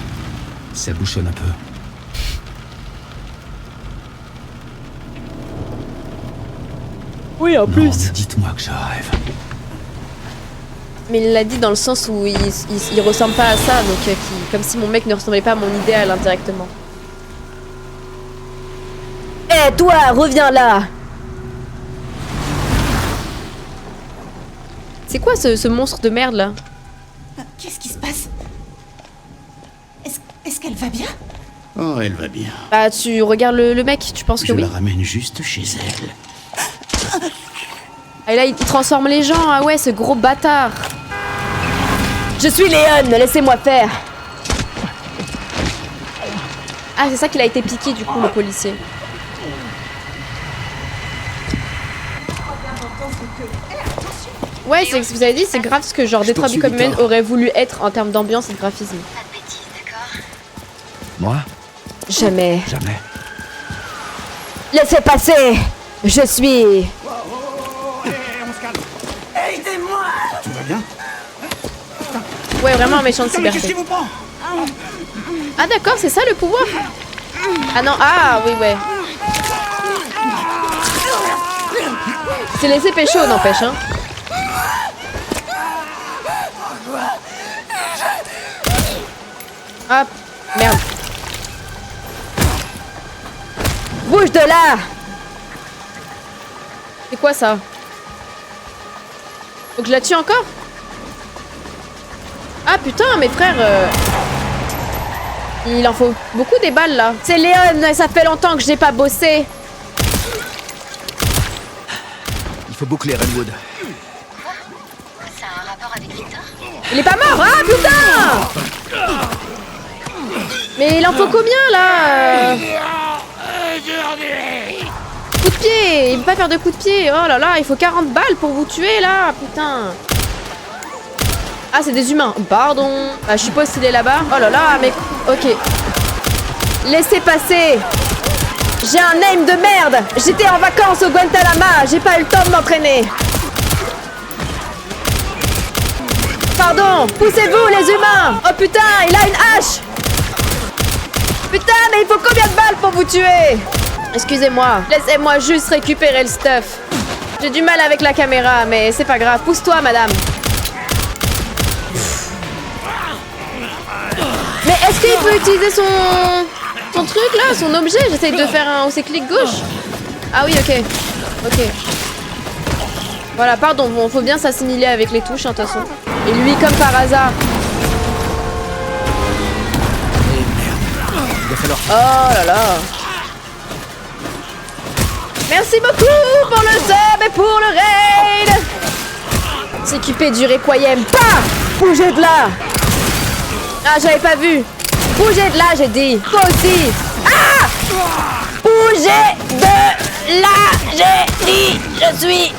Ça bouchonne un peu. Oui, en Non, mais dites-moi que je rêve. Mais il l'a dit dans le sens où il ressemble pas à ça, donc comme si mon mec ne ressemblait pas à mon idéal indirectement. Eh toi, reviens là! C'est quoi ce monstre de merde là? Qu'est-ce qui se passe? Est-ce qu'elle va bien? Oh, elle va bien. Bah tu regardes le mec, tu penses que Je oui? la ramène juste chez elle. Ah et là il transforme les gens, ah ouais ce gros bâtard! Je suis Léon, laissez-moi faire! Ah c'est ça qu'il a été piqué du coup le policier. Ouais, c'est ce que vous avez dit, c'est grave ce que genre Detroit Become Human aurait voulu être en termes d'ambiance et de graphisme. Pas de bêtises, d'accord? Moi? Jamais. Jamais. Laissez passer! Je suis... Tout va bien? Ouais, vraiment un méchant de cyberté. Ah d'accord, c'est ça le pouvoir? Ah non, ah oui, ouais. C'est laissé pécho, n'empêche, hein. Hop, merde. Bouge de là! C'est quoi ça? Faut que je la tue encore? Ah putain, mes frères... Il en faut beaucoup des balles là. C'est Léon, ça fait longtemps que j'ai pas bossé. Il faut boucler Redwood. Ça a un rapport avec Victor? Il est pas mort, ah putain! Mais il en faut combien là? Coup de pied! Il veut pas faire de coup de pied. Oh là là, il faut 40 balles pour vous tuer là, putain. Ah, c'est des humains. Pardon. Ah, je suppose qu'il est là-bas. Oh là là, mais... Ok. Laissez passer. J'ai un aim de merde. J'étais en vacances au Guantanama. J'ai pas eu le temps de m'entraîner. Pardon. Poussez-vous, les humains. Oh putain, il a une hache. Putain, mais il faut combien de balles pour vous tuer? Excusez-moi. Laissez-moi juste récupérer le stuff. J'ai du mal avec la caméra, mais c'est pas grave. Pousse-toi, madame. Mais est-ce qu'il peut utiliser son truc là, son objet? J'essaye de faire un... C'est clic gauche? Ah oui, ok. Ok. Voilà, pardon, bon, faut bien s'assimiler avec les touches, hein, de toute façon. Et lui, comme par hasard. Oh là là. Merci beaucoup pour le sub et pour le raid. S'occuper du requiem. Pas bougez de là. Ah, j'avais pas vu. Bougez de là, j'ai dit. Toi aussi. Ah! Bougez de là, j'ai dit.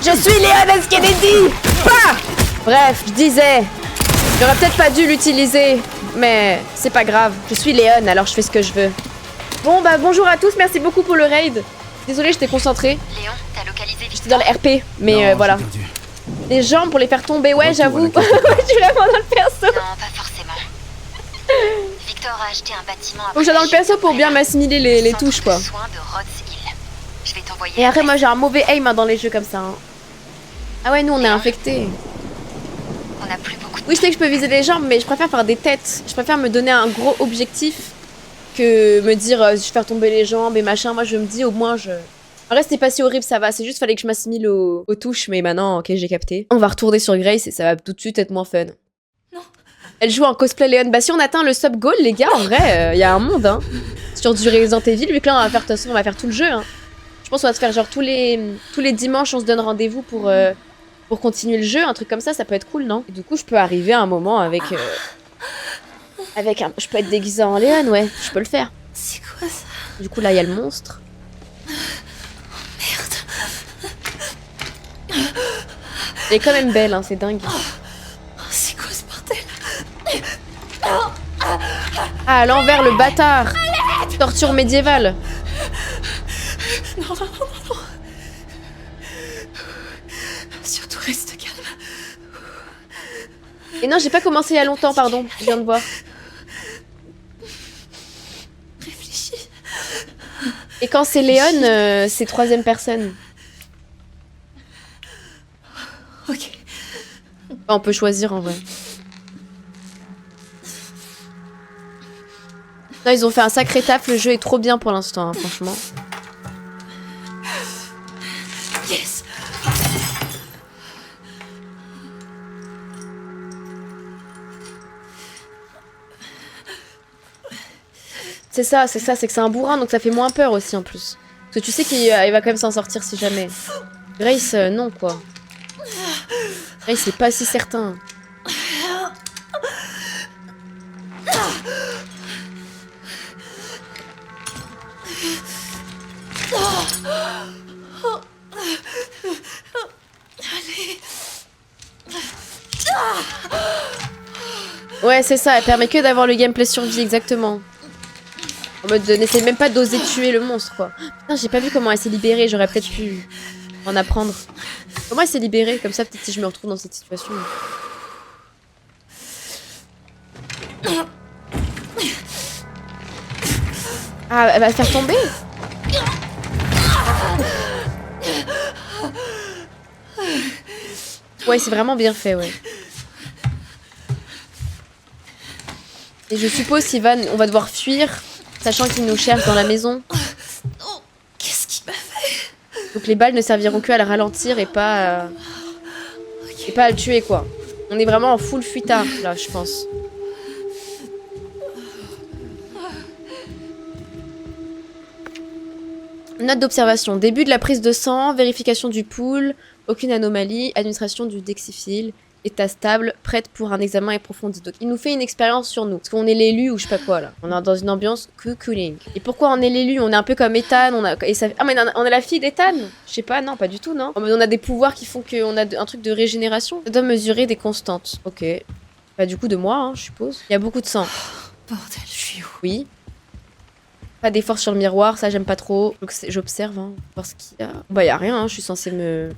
Je suis Léon S. Kennedy. Pas! Bref, je disais. J'aurais peut-être pas dû l'utiliser. Mais c'est pas grave. Je suis Léon, alors je fais ce que je veux. Bon, bah bonjour à tous. Merci beaucoup pour le raid. Désolée, j'étais concentrée. Léon, t'as localisé Victor? J'étais dans le RP, mais voilà. Les jambes pour les faire tomber, ouais, j'avoue. Je suis vraiment dans le perso. Non, pas forcément. Victor a acheté un bâtiment. Faut que j'aille dans le perso pour bien m'assimiler les touches, quoi. Soins de Rhodes Hill. Je vais t'envoyer. Et après, moi, j'ai un mauvais aim hein, dans les jeux comme ça. Hein. Ah ouais, nous on est infectés. On n'a plus beaucoup de Oui, je sais que je peux viser les jambes, mais je préfère faire des têtes. Je préfère me donner un gros objectif que me dire je vais faire tomber les jambes et machin. Moi, je me dis au moins je... En vrai, c'était pas si horrible, ça va. C'est juste fallait que je m'assimile aux touches, mais maintenant, ok, j'ai capté. On va retourner sur Grace et ça va tout de suite être moins fun. Non. Elle joue en cosplay Léon. Bah si on atteint le sub goal, les gars, en vrai, y a un monde, hein. Sur du Resident Evil, vu que là, on va faire, de toute façon, on va faire tout le jeu, hein. Je pense qu'on va se faire genre tous les dimanches, on se donne rendez-vous pour continuer le jeu, un truc comme ça peut être cool, non? Et du coup, je peux arriver à un moment avec un... Je peux être déguisée en Léon, ouais, je peux le faire. C'est quoi ça? Du coup, là, il y a le monstre. Merde. Elle est quand même belle, hein, c'est dingue. C'est quoi ce bordel? Ah, à l'envers, le bâtard. Torture médiévale. Non, non, non, non, non. Surtout reste calme. Et non, j'ai pas commencé il y a longtemps, pardon, je viens de voir. Réfléchis. Et quand c'est Léon, c'est troisième personne. Ok. Enfin, on peut choisir en vrai. Non, ils ont fait un sacré taf, le jeu est trop bien pour l'instant, hein, franchement. Yes. C'est ça, c'est que c'est un bourrin, donc ça fait moins peur aussi en plus. Parce que tu sais qu'il va quand même s'en sortir si jamais. Grace, non quoi. Grace, c'est pas si certain. Ouais, c'est ça, elle permet que d'avoir le gameplay survie, exactement. En mode, n'essaie même pas d'oser tuer le monstre, quoi. Putain, j'ai pas vu comment elle s'est libérée, j'aurais peut-être pu en apprendre. Comment elle s'est libérée? Comme ça, peut-être si je me retrouve dans cette situation. Ah, elle va le faire tomber? Ouais, c'est vraiment bien fait, ouais. Et je suppose on va devoir fuir, sachant qu'il nous cherche dans la maison. Oh, qu'est-ce qu'il m'a fait? Donc les balles ne serviront que à le ralentir et pas à le tuer, quoi. On est vraiment en full fuitard, là, je pense. Note d'observation. Début de la prise de sang, vérification du pool, aucune anomalie, administration du Dexifil, état stable, prête pour un examen approfondi. Donc il nous fait une expérience sur nous. Parce qu'on est l'élu ou je sais pas quoi là. On est dans une ambiance cocooning. Et pourquoi on est l'élu? On est un peu comme Ethan. Ah mais on est la fille d'Ethan? Je sais pas, non, pas du tout, non. On a des pouvoirs qui font qu'on a un truc de régénération. Ça doit mesurer des constantes. Ok. Bah du coup de moi, hein, je suppose. Il y a beaucoup de sang. Bordel, je suis où? Oui. Pas d'effort sur le miroir, ça j'aime pas trop. J'observe, hein, voir ce qu'il y a. Bah y a rien, hein, je suis censée me...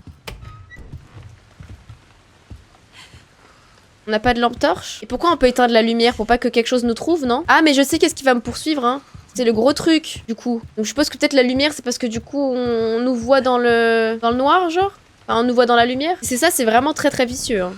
On n'a pas de lampe torche? Et pourquoi on peut éteindre la lumière? Pour pas que quelque chose nous trouve, non? Ah mais je sais qu'est-ce qui va me poursuivre, hein. C'est le gros truc, du coup. Donc je suppose que peut-être la lumière, c'est parce que du coup on nous voit dans le noir, genre? Enfin, on nous voit dans la lumière? C'est ça, c'est vraiment très très vicieux, hein.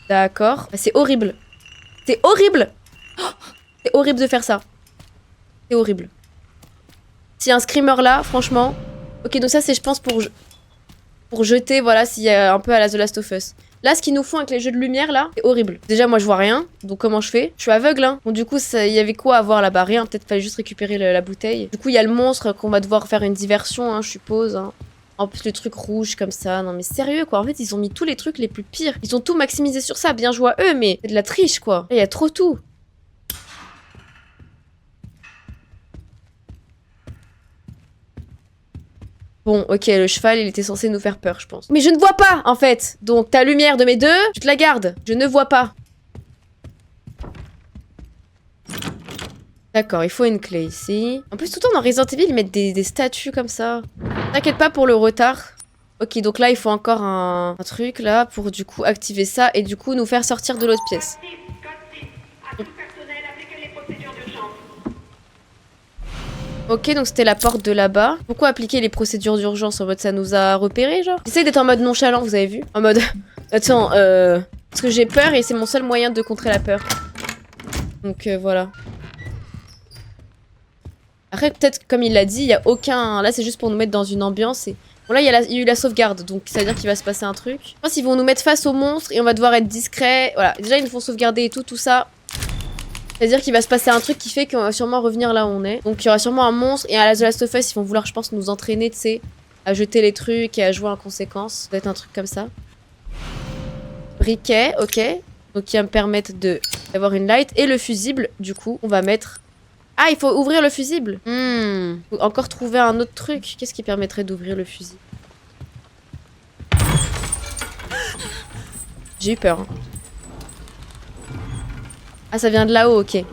D'accord. C'est horrible. C'est horrible. C'est horrible de faire ça. C'est horrible. S'il y a un screamer là, franchement... Ok, donc ça c'est je pense pour jeter, voilà, s'il y a un peu à la The Last of Us. Là, ce qu'ils nous font avec les jeux de lumière là, c'est horrible. Déjà, moi je vois rien, donc comment je fais? Je suis aveugle, hein. Bon, du coup, il y avait quoi à voir là-bas? Rien, peut-être fallait juste récupérer la bouteille. Du coup, il y a le monstre qu'on va devoir faire une diversion, hein, je suppose, hein. En plus, le truc rouge comme ça. Non, mais sérieux, quoi. En fait, ils ont mis tous les trucs les plus pires. Ils ont tout maximisé sur ça. Bien joué à eux, mais c'est de la triche, quoi. Il y a trop tout. Bon, ok, le cheval, il était censé nous faire peur, je pense. Mais je ne vois pas, en fait. Donc, ta lumière de mes deux, je te la garde. Je ne vois pas. D'accord, il faut une clé ici. En plus, tout le temps dans Resident Evil, ils mettent des statues comme ça. T'inquiète pas pour le retard. Ok, donc là, il faut encore un truc, là, pour du coup activer ça et du coup nous faire sortir de l'autre pièce. Ok, donc c'était la porte de là-bas. Pourquoi appliquer les procédures d'urgence en mode ça nous a repéré, genre? J'essaie d'être en mode nonchalant, vous avez vu? En mode... Attends, parce que j'ai peur et c'est mon seul moyen de contrer la peur. Donc voilà. Après, peut-être, comme il l'a dit, il n'y a aucun... Là, c'est juste pour nous mettre dans une ambiance et... Bon, là, il y a eu la sauvegarde, donc ça veut dire qu'il va se passer un truc. Je pense qu'ils vont nous mettre face au monstre et on va devoir être discret. Voilà, déjà, ils nous font sauvegarder et tout ça. C'est-à-dire qu'il va se passer un truc qui fait qu'on va sûrement revenir là où on est. Donc, il y aura sûrement un monstre et à The Last of Us, ils vont vouloir, je pense, nous entraîner, tu sais, à jeter les trucs et à jouer en conséquence. Ça doit être un truc comme ça. Briquet, ok. Donc, qui va me permettre d'avoir une light. Et le fusible, du coup, on va mettre... Ah, il faut ouvrir le fusible. Faut encore trouver un autre truc. Qu'est-ce qui permettrait d'ouvrir le fusible? J'ai eu peur. Hein. Ah, ça vient de là-haut, ok.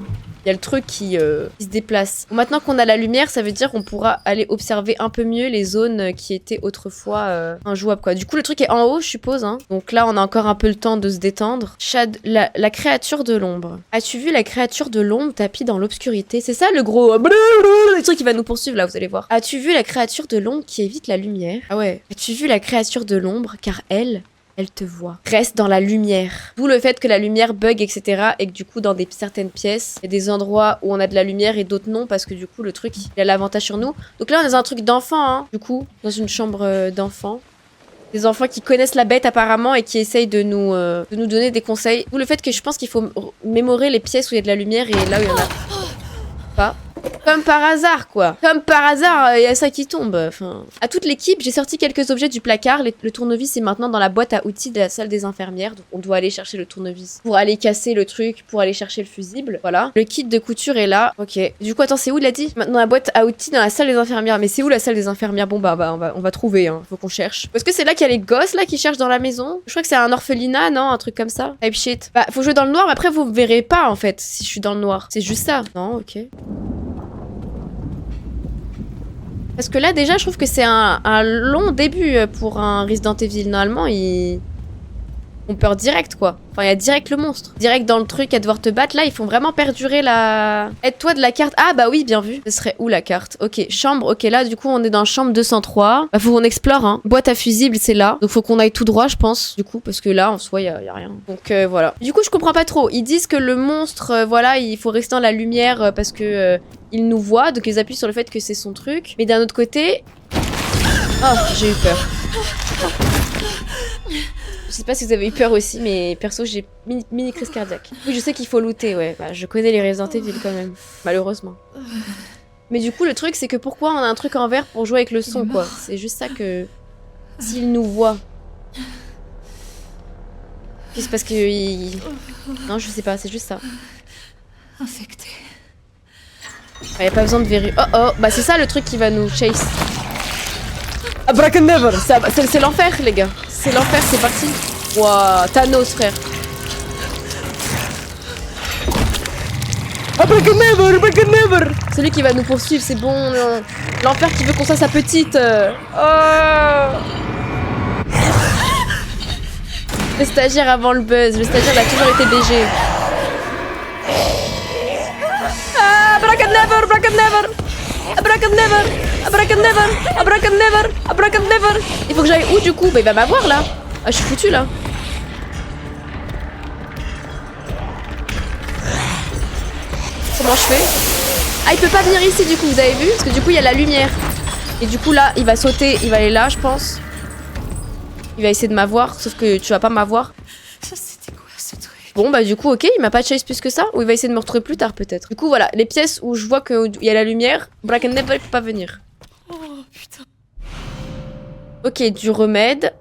Il y a le truc qui se déplace. Bon, maintenant qu'on a la lumière, ça veut dire qu'on pourra aller observer un peu mieux les zones qui étaient autrefois injouables, quoi. Du coup, le truc est en haut, je suppose. Hein. Donc là, on a encore un peu le temps de se détendre. La créature de l'ombre. As-tu vu la créature de l'ombre tapie dans l'obscurité? C'est ça, le gros... le truc qui va nous poursuivre, là, vous allez voir. As-tu vu la créature de l'ombre qui évite la lumière? Ah ouais. As-tu vu la créature de l'ombre? Car elle te voit. Reste dans la lumière. D'où le fait que la lumière bug, etc. Et que du coup, dans certaines pièces, il y a des endroits où on a de la lumière et d'autres non, parce que du coup, le truc, il a l'avantage sur nous. Donc là, on est dans un truc d'enfant, hein, du coup, dans une chambre d'enfant. Des enfants qui connaissent la bête apparemment et qui essayent de nous donner des conseils. D'où le fait que je pense qu'il faut mémorer les pièces où il y a de la lumière et là où il y en a pas. Comme par hasard, quoi. Comme par hasard, il y a ça qui tombe. Enfin, à toute l'équipe, j'ai sorti quelques objets du placard. Le tournevis est maintenant dans la boîte à outils de la salle des infirmières. Donc, on doit aller chercher le tournevis pour aller casser le truc, pour aller chercher le fusible. Voilà. Le kit de couture est là. Ok. Du coup, attends, c'est où, il a dit? Maintenant, la boîte à outils dans la salle des infirmières. Mais c'est où la salle des infirmières? Bon, bah, on va trouver, hein. Faut qu'on cherche. Parce que c'est là qu'il y a les gosses, là, qui cherchent dans la maison. Je crois que c'est un orphelinat, non? Un truc comme ça. Type shit. Bah, faut jouer dans le noir, mais après, vous verrez pas, en fait, si je suis dans le noir. C'est juste ça. Non, ok. Parce que là, déjà, je trouve que c'est un long début pour un Resident Evil. Normalement, ils font peur direct, quoi. Enfin, il y a direct le monstre. Direct dans le truc à devoir te battre. Là, ils font vraiment perdurer la... Aide-toi de la carte. Ah, bah oui, bien vu. Ce serait où, la carte? Ok, chambre. Ok, là, du coup, on est dans chambre 203. Bah, faut qu'on explore, hein. Boîte à fusible, c'est là. Donc, faut qu'on aille tout droit, je pense. Du coup, parce que là, en soi, y a rien. Donc, voilà. Du coup, je comprends pas trop. Ils disent que le monstre, voilà, il faut rester dans la lumière parce que... il nous voit, donc ils appuient sur le fait que c'est son truc. Mais d'un autre côté... Oh, j'ai eu peur. Je sais pas si vous avez eu peur aussi, mais perso, j'ai mini crise cardiaque. Oui, je sais qu'il faut looter, ouais. Bah, je connais les Resident Evil quand même, malheureusement. Mais du coup, le truc, c'est que pourquoi on a un truc en vert pour jouer avec le son, quoi. C'est juste ça que... S'il nous voit... C'est parce que... Non, je sais pas, c'est juste ça. Infecté. Y a pas besoin de vérifier. Oh oh, bah c'est ça le truc qui va nous chase. Abracadabra, c'est l'enfer les gars. C'est l'enfer, c'est parti. Wouah, Thanos frère. Abracadabra. C'est lui qui va nous poursuivre, c'est bon. L'enfer qui veut qu'on soit sa petite. Oh. Le stagiaire avant le buzz. Le stagiaire a toujours été BG. Abracadabra, abracadabra, abracadabra, abracadabra, abracadabra, abracadabra. Il faut que j'aille où du coup? Bah il va m'avoir là. Ah je suis foutue là. Comment je fais? Ah il peut pas venir ici du coup, vous avez vu? Parce que du coup il y a la lumière. Et du coup là il va sauter, il va aller là je pense. Il va essayer de m'avoir, sauf que tu vas pas m'avoir. Bon bah du coup ok, il m'a pas chase plus que ça. Ou il va essayer de me retrouver plus tard peut-être. Du coup voilà, les pièces où je vois qu'il y a la lumière, Brackennever peut pas venir. Oh putain. Ok, du remède.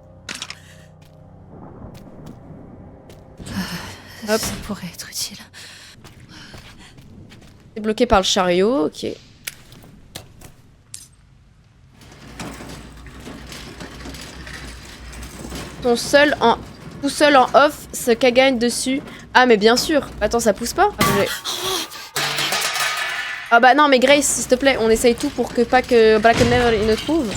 Hop. Ça pourrait être utile. C'est bloqué par le chariot, ok. Tout seul en off, ce Kagagne dessus. Ah mais bien sûr. Attends, ça pousse pas? Ah bah non mais Grace, s'il te plaît, on essaye tout pour que pas que Brackennever il nous trouve.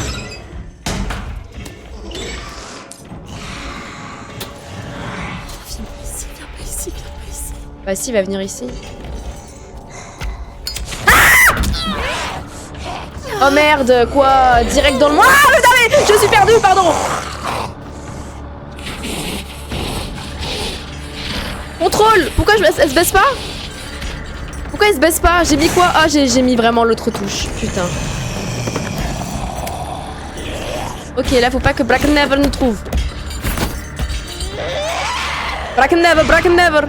Bah si, il va venir ici. Oh merde, quoi? Direct dans le... Ah, mais je suis perdue, pardon. Contrôle. Pourquoi elle se baisse pas? Pourquoi elle se baisse pas? J'ai mis quoi? Ah, j'ai mis vraiment l'autre touche. Putain. Ok, là, faut pas que Black Never nous trouve. Black Never, Black Never.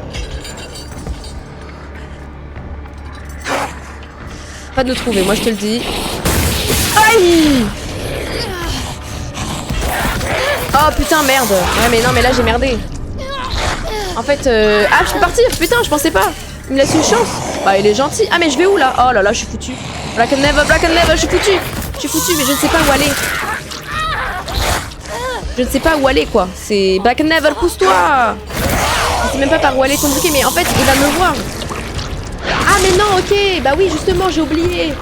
Pas de le trouver, moi je te le dis. Aïe! Oh putain, merde. Ouais, mais non, mais là j'ai merdé. En fait, ah, je peux partir. Putain, je pensais pas. Il me laisse une chance. Bah, il est gentil. Ah, mais je vais où là? Oh là là, je suis foutu. Black and Never, je suis foutu. Je suis foutu, mais je ne sais pas où aller. Je ne sais pas où aller, quoi. C'est Black and Never, pousse-toi. Je sais même pas par où aller ton bouquet, mais en fait, il va me voir. Ah, mais non, ok. Bah oui, justement, j'ai oublié.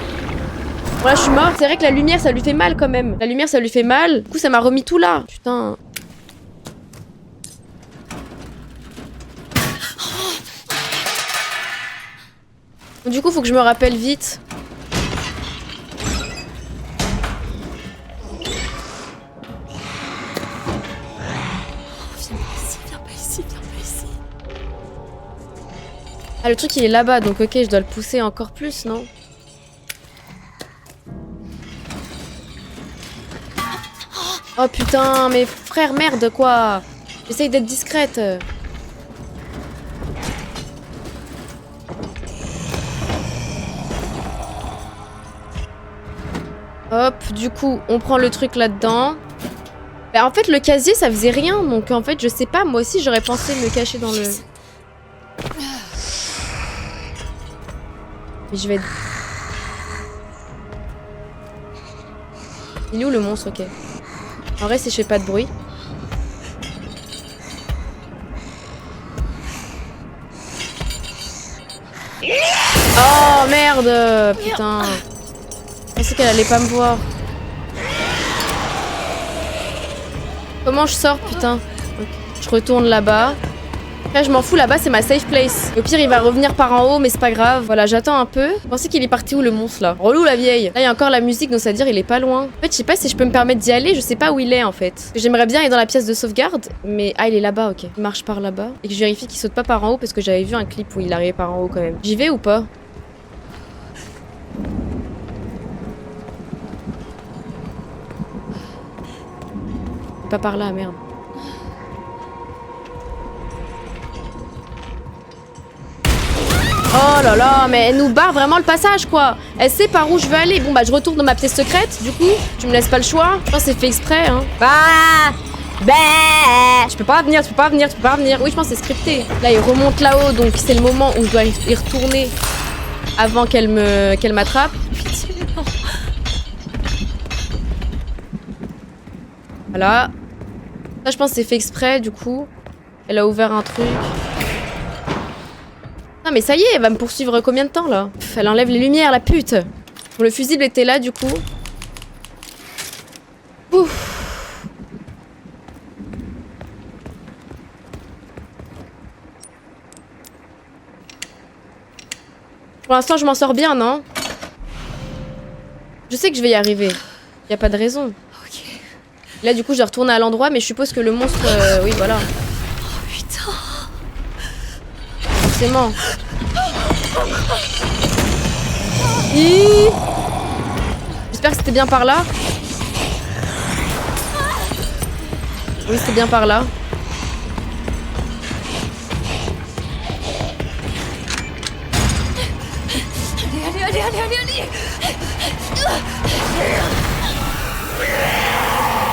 Voilà, je suis morte. C'est vrai que la lumière, ça lui fait mal quand même. La lumière, ça lui fait mal. Du coup, ça m'a remis tout là. Putain. Du coup, faut que je me rappelle vite. Viens pas ici. Ah, le truc, il est là-bas, donc ok, je dois le pousser encore plus, non? Oh putain, mais frère, merde, quoi. J'essaye d'être discrète. Hop, du coup, on prend le truc là-dedans. Bah, en fait, le casier, ça faisait rien. Donc, en fait, je sais pas. Moi aussi, j'aurais pensé me cacher dans le... Mais je vais... Il est où, le monstre? Ok. En vrai, c'est je fais pas de bruit. Oh, merde. Putain. Je pensais qu'elle allait pas me voir. Comment je sors, putain? Okay. Je retourne là-bas. Là, je m'en fous, là-bas, c'est ma safe place. Au pire, il va revenir par en haut, mais c'est pas grave. Voilà, j'attends un peu. Je pensais qu'il est parti où, le monstre, là? Relou, la vieille. Là, il y a encore la musique, donc ça veut dire il est pas loin. En fait, je sais pas si je peux me permettre d'y aller. Je sais pas où il est, en fait. J'aimerais bien aller dans la pièce de sauvegarde, mais... Ah, il est là-bas, ok. Il marche par là-bas. Et que je vérifie qu'il saute pas par en haut, parce que j'avais vu un clip où il arrivait par en haut, quand même. J'y vais ou pas? Pas par là, merde. Oh là là, mais elle nous barre vraiment le passage, quoi. Elle sait par où je veux aller. Bon, bah, je retourne dans ma pièce secrète, du coup. Tu me laisses pas le choix. Je pense que c'est fait exprès, hein. Bah, je peux pas venir. Oui, je pense que c'est scripté. Là, il remonte là-haut, donc c'est le moment où je dois y retourner avant qu'elle m'attrape. Voilà. Ça, je pense que c'est fait exprès, du coup. Elle a ouvert un truc. Non, mais ça y est, elle va me poursuivre combien de temps, là? Pff, elle enlève les lumières, la pute. Bon, le fusible était là, du coup. Ouf. Pour l'instant, je m'en sors bien, non? Je sais que je vais y arriver. Y a pas de raison. Là, du coup, je dois retourner à l'endroit, mais je suppose que le monstre... oui, voilà. Oh, putain. Forcément. J'espère que c'était bien par là. Oui, c'était bien par là. Allez.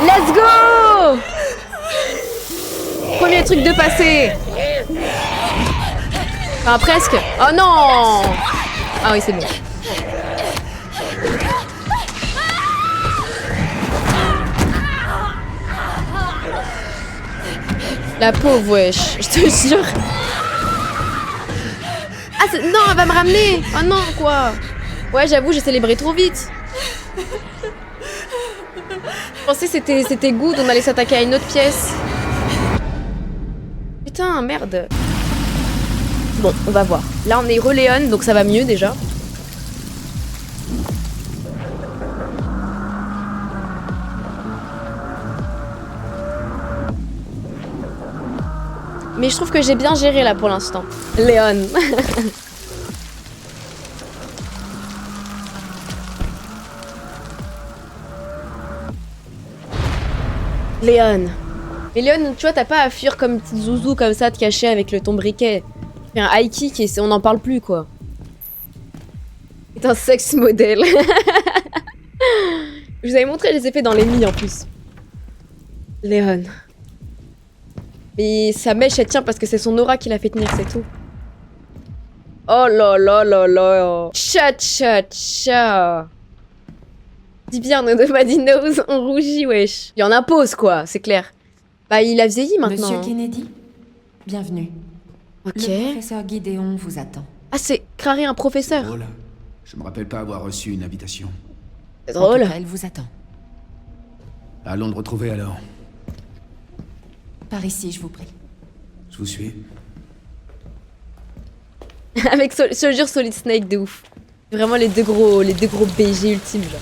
Let's go! Premier truc de passé. Enfin, presque. Oh non! Ah oui, c'est bon. La pauvre, wesh. Je te jure. Ah, non, elle va me ramener. Oh non, quoi. Ouais, j'avoue, j'ai célébré trop vite. Je pensais que c'était good, on allait s'attaquer à une autre pièce. Putain, merde. Bon, on va voir. Là, on est Léon, donc ça va mieux déjà. Mais je trouve que j'ai bien géré là pour l'instant. Léon. Léon. Mais Léon, tu vois, t'as pas à fuir comme une petite zouzou comme ça, te cacher avec ton briquet. Fais un high kick et on n'en parle plus, quoi. C'est un sex modèle. Je vous avais montré les effets dans l'ennemi en plus. Léon. Mais sa mèche, elle tient parce que c'est son aura qui l'a fait tenir, c'est tout. Oh là là là là. Cha cha cha. Dis bien, nobody knows, on rougit, wesh. Il en impose, quoi, c'est clair. Bah, il a vieilli maintenant. Monsieur Kennedy, bienvenue. Ok. Le professeur Gideon vous attend. Ah, c'est Crary, un professeur. Drôle. Je me rappelle pas avoir reçu une invitation. C'est drôle. En tout cas, elle vous attend. Allons le retrouver alors. Par ici, je vous prie. Je vous suis. Avec je jure Solid Snake de ouf. Vraiment les deux gros BG ultimes, genre.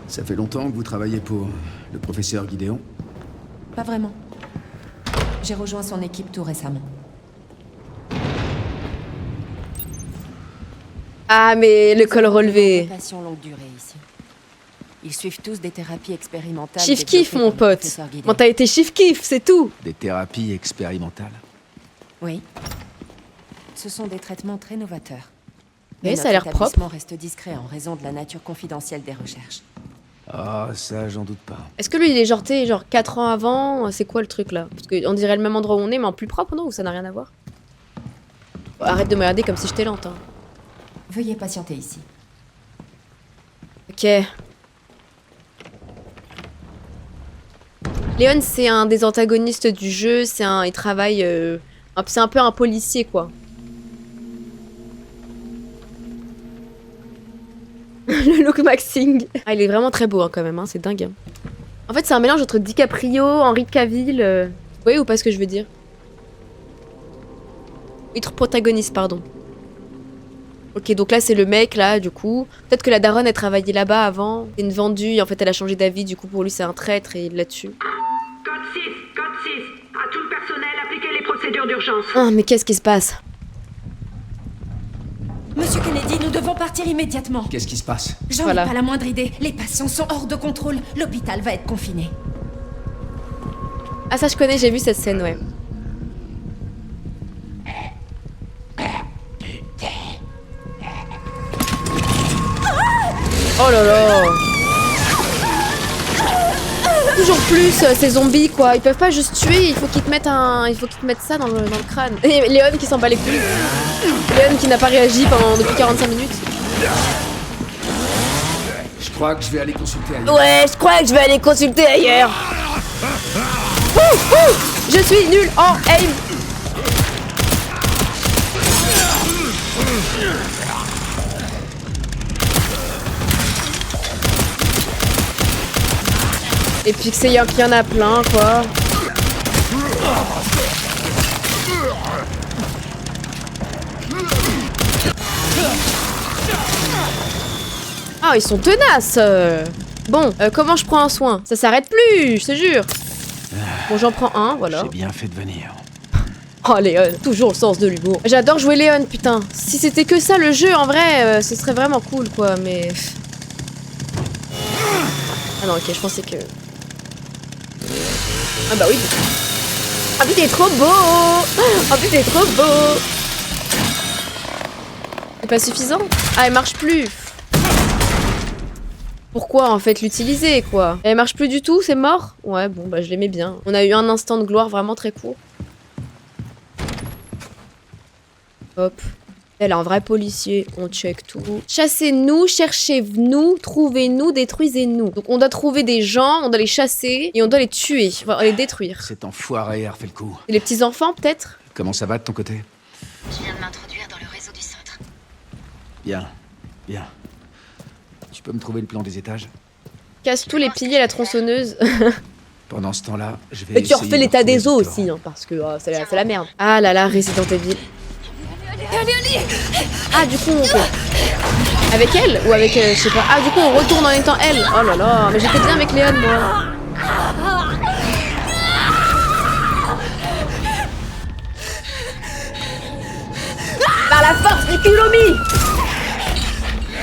Ça fait longtemps que vous travaillez pour le professeur Gideon? Pas vraiment. J'ai rejoint son équipe tout récemment. Ah, mais le col relevé. Passion longue durée ici. Ils suivent tous des thérapies expérimentales. Chief kiff, mon développées par le pote. professeur Gideon. Mentalité chief kiff, c'est tout. Des thérapies expérimentales? Oui. Ce sont des traitements très novateurs. Mais Mais ça a l'air notre propre. établissement reste discret en raison de la nature confidentielle des recherches. Ah, ça, j'en doute pas. Est-ce que lui, il est genre, t'es genre 4 ans avant? C'est quoi le truc là? Parce qu'on dirait le même endroit où on est, mais en plus propre, non? Ou ça n'a rien à voir? Arrête de me regarder comme si j'étais lente. Hein. Veuillez patienter ici. Ok. Léon, c'est un des antagonistes du jeu. Il travaille. C'est un peu un policier, quoi. Le look maxing. Ah, il est vraiment très beau hein, quand même, hein, c'est dingue. Hein. En fait, c'est un mélange entre DiCaprio, Henry Cavill. Vous voyez ou pas ce que je veux dire? Être protagoniste, pardon. Ok, donc là, c'est le mec, là, du coup. Peut-être que la daronne, elle travaillait là-bas avant. C'est une vendue, et en fait, elle a changé d'avis. Du coup, pour lui, c'est un traître et il la tue. Code 6, à tout le personnel, appliquez les procédures d'urgence. Ah, mais qu'est-ce qui se passe? Monsieur Kennedy, nous devons partir immédiatement. Qu'est-ce qui se passe? J'en ai pas la moindre idée. Les patients sont hors de contrôle. L'hôpital va être confiné. Ah, ça, je connais, j'ai vu cette scène, ouais. Oh là là! Toujours plus ces zombies quoi, ils peuvent pas juste tuer, il faut qu'ils te mettent ça dans le crâne. Et Léon qui s'en bat les couilles. Léon qui n'a pas réagi depuis 45 minutes. Je crois que je vais aller consulter ailleurs. Ouais, je crois que je vais aller consulter ailleurs. Je suis nul en aim. Et puis que c'est qu'il y en a plein, quoi. Ah, ils sont tenaces. Bon, comment je prends un soin? Ça s'arrête plus, je te jure. Bon, j'en prends un, voilà. J'ai bien fait de venir. Oh, Léon, toujours le sens de l'humour. J'adore jouer Léon, putain. Si c'était que ça, le jeu, en vrai, ce serait vraiment cool, quoi, mais... Ah non, ok, je pensais que... Ah bah oui. Ah putain, il est trop beau. Ah putain, il est trop beau. C'est pas suffisant? Ah, elle marche plus. Pourquoi en fait l'utiliser quoi? Elle marche plus du tout, c'est mort? Ouais, bon bah je l'aimais bien. On a eu un instant de gloire vraiment très court. Hop. Elle est un vrai policier, on check tout. Chassez-nous, cherchez-nous, trouvez-nous, détruisez-nous. Donc on doit trouver des gens, on doit les chasser et on doit les tuer, enfin les détruire. Cet enfoiré a refait le coup. Et les petits enfants peut-être? Comment ça va de ton côté? Je viens de m'introduire dans le réseau du centre. Bien, bien. Tu peux me trouver le plan des étages? Casse tous les piliers à la tronçonneuse. Pendant ce temps-là, je vais Et tu refais l'état des eaux aussi, hein, parce que c'est la merde. Ah là là, Resident Evil. Allez, allez. Ah, du coup, ok. Avec elle ou avec, je sais pas. Ah, du coup, on retourne en étant elle. Oh là là, mais j'étais bien avec Léon, moi. Par la force du Kulomi.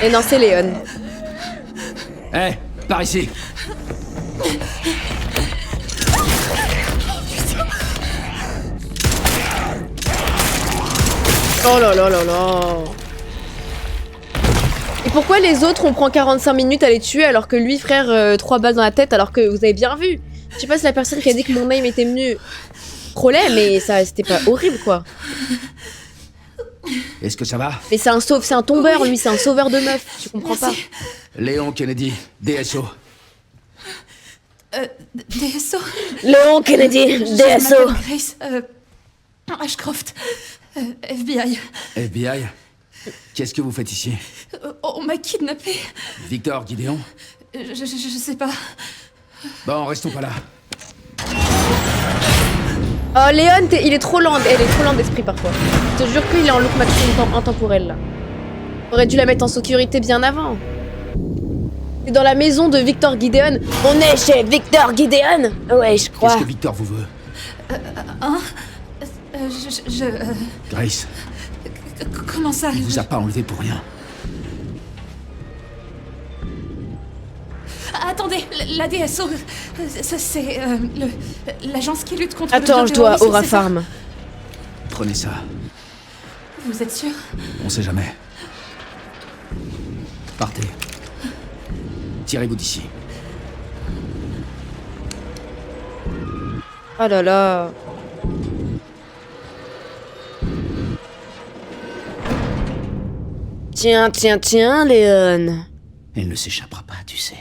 Et non, c'est Léon. Hé, par ici. Oh là là là là. Et pourquoi les autres on prend 45 minutes à les tuer alors que lui frère 3 balles dans la tête alors que vous avez bien vu. Je sais pas si la personne qui a dit que mon name était mieux trollait mais ça c'était pas horrible quoi. Est-ce que ça va? Mais c'est un tombeur lui, c'est un sauveur de meufs, je comprends pas. Léon Kennedy, DSO. DSO. Léon Kennedy, Je DSO. m'appelle Grace, Ashcroft, FBI. FBI? Qu'est-ce que vous faites ici? On m'a kidnappé. Victor Gideon? Je sais pas. Bon, restons pas là. Oh Léon, il est trop lent, elle est trop lente d'esprit parfois. Je te jure qu'il est en look maximum intemporel là. Aurait dû la mettre en sécurité bien avant. C'est dans la maison de Victor Gideon. On est chez Victor Gideon. Ouais, je crois. Qu'est-ce que Victor vous veut? Grace, Comment ça? il vous a pas enlevé pour rien. Attendez, la DSO, c'est l'agence qui lutte contre Attends, le je dois bioterrorisme, Aura c'est ça? Farm. Prenez ça. Vous êtes sûr? On sait jamais. Partez. Tirez-vous d'ici. Oh là là. Tiens, tiens, tiens, Léon. Elle ne s'échappera pas, tu sais.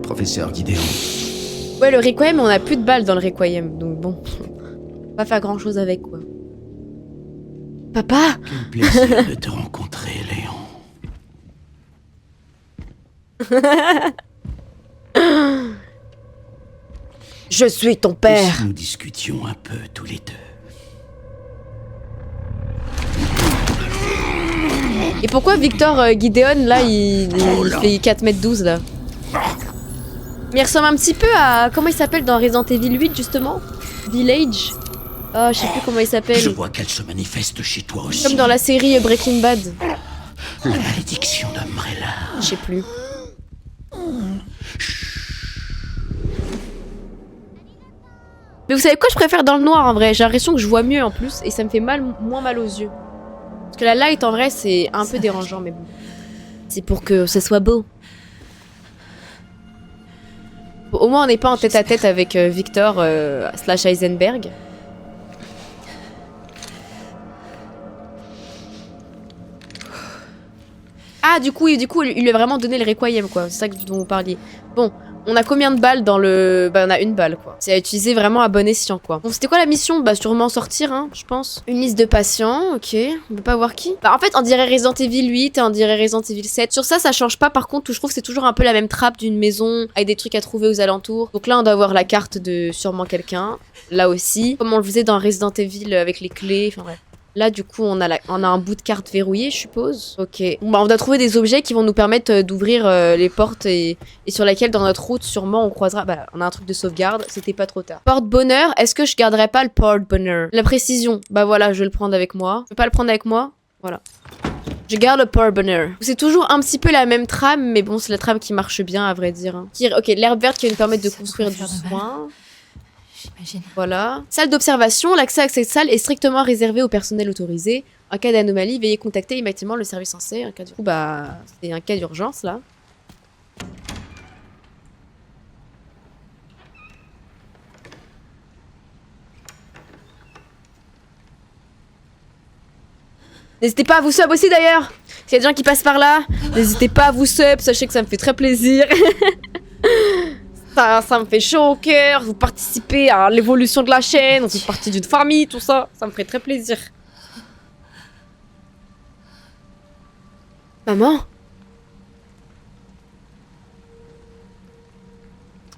Professeur Gideon. Ouais, le Requiem, on a plus de balles dans le Requiem, donc bon. On va pas faire grand chose avec, quoi. Papa? Quel plaisir de te rencontrer, Léon. Je suis ton Et père. si nous discutions un peu tous les deux? Et pourquoi Victor Gideon, là, il fait 4m12, là? Mais il ressemble un petit peu à... Comment il s'appelle dans Resident Evil 8, justement? Village? Oh, je sais plus comment il s'appelle. Je vois qu'elle se manifeste chez toi aussi. Comme dans la série Breaking Bad. La malédiction d'Umbrella. Je sais plus. Mais vous savez quoi, je préfère dans le noir en vrai. J'ai l'impression que je vois mieux en plus et ça me fait moins mal aux yeux. Parce que la light en vrai c'est un peu dérangeant mais bon. C'est pour que ce soit beau. Bon, au moins on n'est pas en tête à tête avec Victor / Heisenberg. Ah du coup il lui a vraiment donné le Requiem quoi. C'est ça dont vous parliez. Bon. On a combien de balles dans le... Bah on a une balle quoi. C'est à utiliser vraiment à bon escient quoi. Bon c'était quoi la mission? Bah sûrement sortir hein, je pense. Une liste de patients, ok. On peut pas voir qui. Bah en fait on dirait Resident Evil 8 et on dirait Resident Evil 7. Sur ça change pas par contre. Je trouve que c'est toujours un peu la même trappe d'une maison avec des trucs à trouver aux alentours. Donc là on doit avoir la carte de sûrement quelqu'un. Là aussi. Comme on le faisait dans Resident Evil avec les clés. Enfin bref. Là, du coup, on a un bout de carte verrouillé, je suppose. Ok. Bon, bah, on doit trouver des objets qui vont nous permettre d'ouvrir les portes et sur laquelle, dans notre route, sûrement, on croisera... Bah, on a un truc de sauvegarde, c'était pas trop tard. Porte-bonheur, est-ce que je garderai pas le porte-bonheur? La précision, bah voilà, je vais le prendre avec moi. Je peux pas le prendre avec moi? Voilà. Je garde le porte-bonheur. C'est toujours un petit peu la même trame, mais bon, c'est la trame qui marche bien, à vrai dire. Hein. Ok, l'herbe verte qui va nous permettre de construire du soin. J'imagine. Voilà. Salle d'observation. L'accès à cette salle est strictement réservé au personnel autorisé. En cas d'anomalie, veuillez contacter immédiatement le service censé. En cas du coup, bah, c'est un cas d'urgence là. N'hésitez pas à vous sub aussi d'ailleurs. S'il y a des gens qui passent par là, n'hésitez pas à vous sub. Sachez que ça me fait très plaisir. Ça me fait chaud au cœur, vous participez à l'évolution de la chaîne, vous faites partie d'une famille, tout ça, ça me ferait très plaisir. Maman?